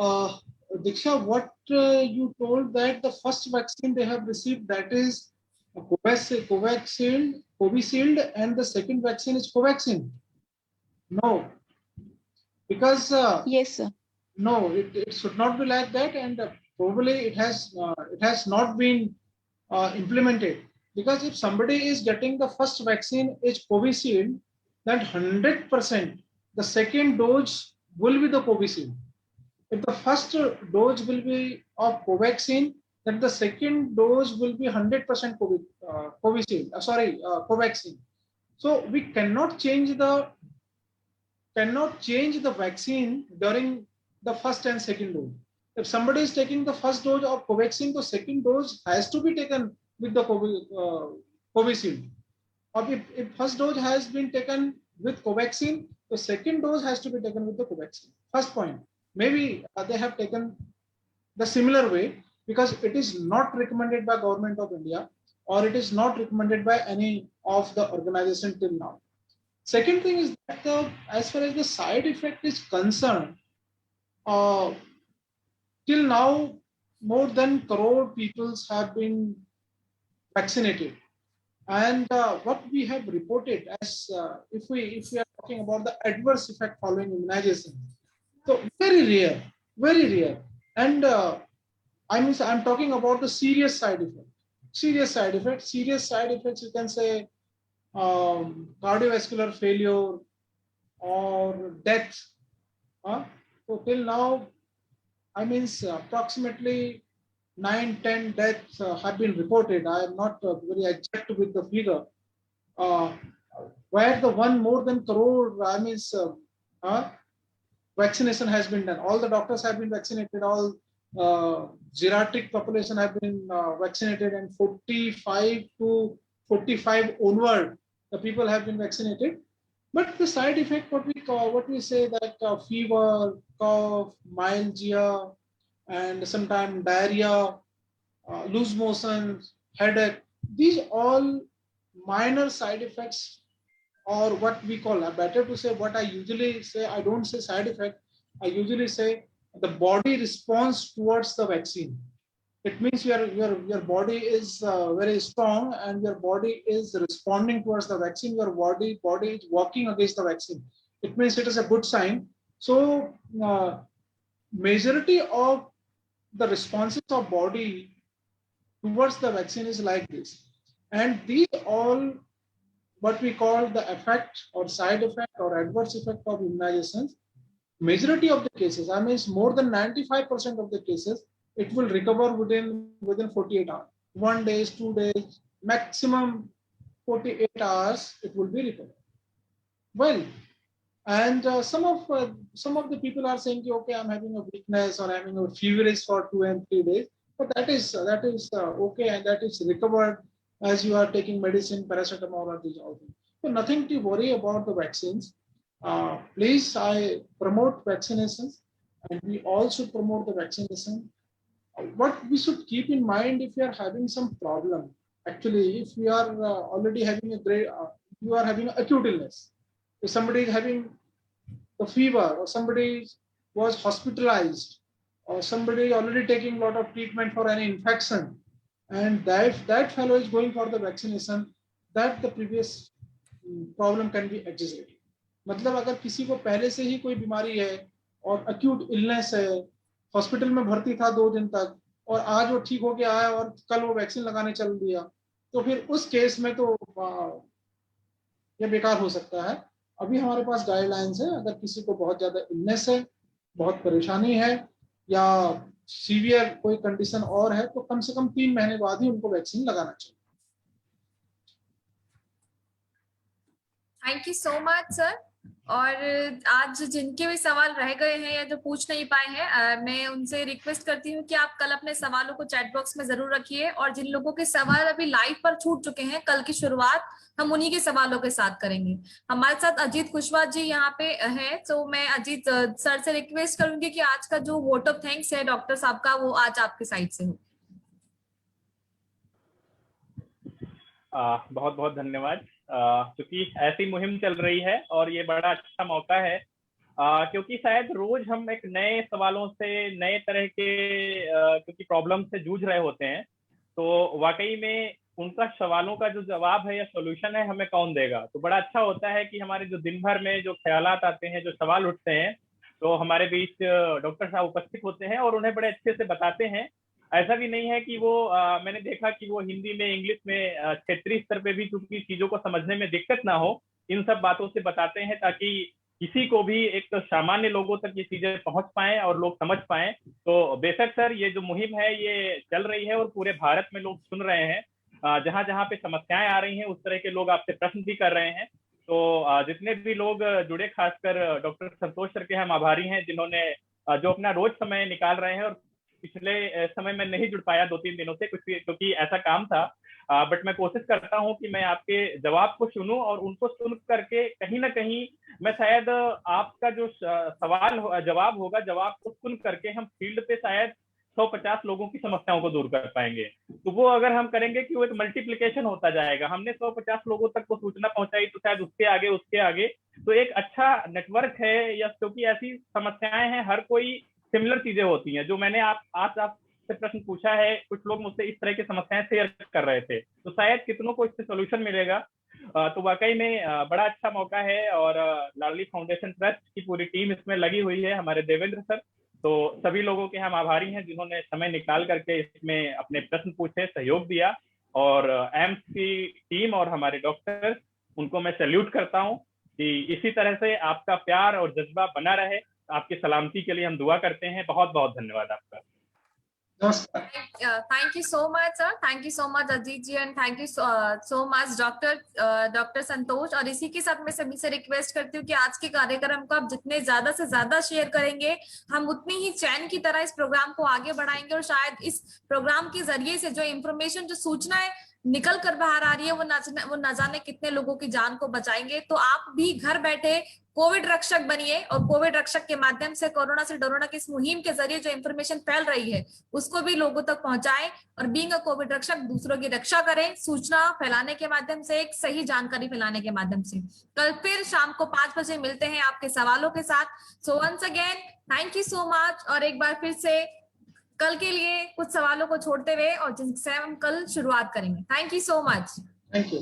Diksha, what you told that the first vaccine they have received, that is Covishield, and the second vaccine is Covaxin. No, because Yes, sir. no, it should not be like that, and probably it has not been implemented. Because if somebody is getting the first vaccine is Covishield, then 100% the second dose will be the Covishield. If the first dose will be of Covaxin, then the second dose will be 100% Covaxin. So we cannot change the vaccine during the first and second dose. If somebody is taking the first dose of Covaxin, the second dose has to be taken with the Covishield. Or if first dose has been taken with Covaxin, the second dose has to be taken with the Covaxin. First point. Maybe they have taken the similar way because it is not recommended by Government of India, or it is not recommended by any of the organization till now. Second thing is that as far as the side effect is concerned, till now, more than crore people have been vaccinated. And what we have reported as if we are talking about the adverse effect following immunization, so very rare. And I'm talking about the serious side effect. Serious side effects. You can say cardiovascular failure or death. So till now, approximately 9-10 deaths have been reported. I am not very exact with the figure. Where the one more than crore, vaccination has been done. All the doctors have been vaccinated. All geriatric population have been vaccinated, and 45 to 45 onward, the people have been vaccinated. But the side effect, what we say that fever, cough, myalgia, and sometimes diarrhea, loose motion, headache, these all minor side effects, or what we call, better to say, what I usually say, I don't say side effect, I usually say the body response towards the vaccine. It means your body is very strong and your body is responding towards the vaccine. Your body is working against the vaccine. It means it is a good sign. So majority of the responses of body towards the vaccine is like this. And these all what we call the effect or side effect or adverse effect of immunizations, majority of the cases, more than 95% of the cases, it will recover within 48 hours. 1 day, 2 days, maximum 48 hours, it will be recovered. Well, and some of the people are saying, okay, I'm having a weakness or having a feverish for 2 and 3 days, but that is okay, and that is recovered as you are taking medicine, paracetamol, or these all things. So nothing to worry about the vaccines. Please, I promote vaccinations, and we all should promote the vaccination. What we should keep in mind, if you are having some problem, actually, if you are already having you are having acute illness, if somebody is having a fever, or somebody was hospitalized, or somebody already taking a lot of treatment for any infection, and that fellow is going for the vaccination, that the previous problem can be exaggerated. मतलब अगर किसी को पहले से ही कोई बीमारी है और acute illness है, हॉस्पिटल में भर्ती था 2 दिन तक, और आज वो ठीक होके आया और कल वो वैक्सीन लगाने चल दिया, तो फिर उस केस में तो ये बेकार हो सकता है. अभी हमारे पास गाइडलाइंस है, अगर किसी को बहुत ज्यादा इलनेस है, बहुत परेशानी है, या सीवियर कोई कंडीशन और है, तो कम से कम 3 महीने बाद ही उनको वैक्सीन लगाना चाहिए. Thank you so much sir. और आज जिनके भी सवाल रह गए हैं या जो पूछ नहीं पाए हैं, मैं उनसे रिक्वेस्ट करती हूँ कि आप कल अपने सवालों को चैट बॉक्स में जरूर रखिए, और जिन लोगों के सवाल अभी लाइव पर छूट चुके हैं, कल की शुरुआत हम उन्हीं के सवालों के साथ करेंगे. हमारे साथ अजीत कुशवाहा जी यहाँ पे है, तो मैं अजीत सर से रिक्वेस्ट करूंगी कि आज का जो वोट ऑफ थैंक्स है डॉक्टर साहब का, वो आज आपके साइड से हो. बहुत बहुत धन्यवाद. क्योंकि ऐसी मुहिम चल रही है और ये बड़ा अच्छा मौका है, क्योंकि शायद रोज हम एक नए सवालों से, नए तरह के क्योंकि प्रॉब्लम से जूझ रहे होते हैं, तो वाकई में उनका सवालों का जो जवाब है या सोल्यूशन है हमें कौन देगा. तो बड़ा अच्छा होता है कि हमारे जो दिन भर में जो ख्यालात आते हैं, जो सवाल उठते हैं, तो हमारे बीच डॉक्टर साहब उपस्थित होते हैं और उन्हें बड़े अच्छे से बताते हैं. ऐसा भी नहीं है कि वो मैंने देखा कि वो हिंदी में, इंग्लिश में, क्षेत्रीय स्तर पे भी चूंकि चीजों को समझने में दिक्कत ना हो, इन सब बातों से बताते हैं ताकि किसी को भी, एक तो सामान्य लोगों तक ये चीजें पहुंच पाए और लोग समझ पाए. तो बेशक सर, ये जो मुहिम है ये चल रही है और पूरे भारत में लोग सुन रहे हैं. जहां जहां पे समस्याएं आ रही हैं उस तरह के लोग आपसे प्रश्न भी कर रहे हैं. तो जितने भी लोग जुड़े, खासकर डॉक्टर संतोष सर के हम आभारी हैं, जिन्होंने जो अपना रोज समय निकाल रहे हैं. और पिछले समय में नहीं जुड़ पाया 2-3 दिनों से कुछ, क्योंकि ऐसा काम था, बट मैं कोशिश करता हूं कि मैं आपके जवाब को सुनूं, और उनको सुन करके कहीं ना कहीं मैं शायद आपका जो सवाल जवाब होगा, जवाब को सुन करके हम फील्ड पे शायद 150 लोगों की समस्याओं को दूर कर पाएंगे. तो वो अगर हम करेंगे कि वो एक मल्टीप्लिकेशन होता जाएगा. हमने 150 लोगों तक को सूचना पहुंचाई, तो शायद उसके आगे तो एक अच्छा नेटवर्क है. या क्योंकि ऐसी समस्याएं हैं, हर कोई सिमिलर चीजें होती हैं। जो मैंने आज आपसे प्रश्न पूछा है, कुछ लोग मुझसे इस तरह की समस्याएं शेयर कर रहे थे, तो शायद कितनों को इससे सोल्यूशन मिलेगा। तो वाकई में बड़ा अच्छा मौका है, और लाडली फाउंडेशन ट्रस्ट की पूरी टीम इसमें लगी हुई है, हमारे देवेंद्र सर। तो सभी लोगों के हम आभारी हैं जिन्होंने समय निकाल करके इसमें अपने प्रश्न पूछे, सहयोग दिया, और एम्स की टीम और हमारे डॉक्टर, उनको मैं सैल्यूट करता हूं कि इसी तरह से आपका प्यार और जज्बा बना रहे। आपकी सलामती के लिए हम दुआ करते हैं। बहुत बहुत धन्यवाद आपका। नमस्कार। Thank you so much, sir. Thank you so much, Ajit ji, and thank you so much, Dr. संतोष। और इसी के साथ मैं सभी से रिक्वेस्ट करती हूँ कि आज के कार्यक्रम को आप जितने ज्यादा से ज्यादा शेयर करेंगे, हम उतनी ही चैन की तरह इस प्रोग्राम को आगे बढ़ाएंगे, और शायद इस प्रोग्राम के जरिए से जो इंफॉर्मेशन, जो सूचनाएं निकल कर बाहर आ रही है, वो न जाने कितने लोगों की जान को बचाएंगे। तो आप भी घर बैठे कोविड रक्षक बनिए, और कोविड रक्षक के माध्यम से कोरोना से डरोना की इस मुहिम के जरिए जो इंफॉर्मेशन फैल रही है उसको भी लोगों तक पहुंचाएं, और बीइंग अ कोविड रक्षक दूसरों की रक्षा करें, सूचना फैलाने के माध्यम से, एक सही जानकारी फैलाने के माध्यम से। कल फिर शाम को 5 बजे मिलते हैं आपके सवालों के साथ। So once again thank you so much. और एक बार फिर से कल के लिए कुछ सवालों को छोड़ते हुए, और जिनसे हम कल शुरुआत करेंगे। Thank you so much. Thank you.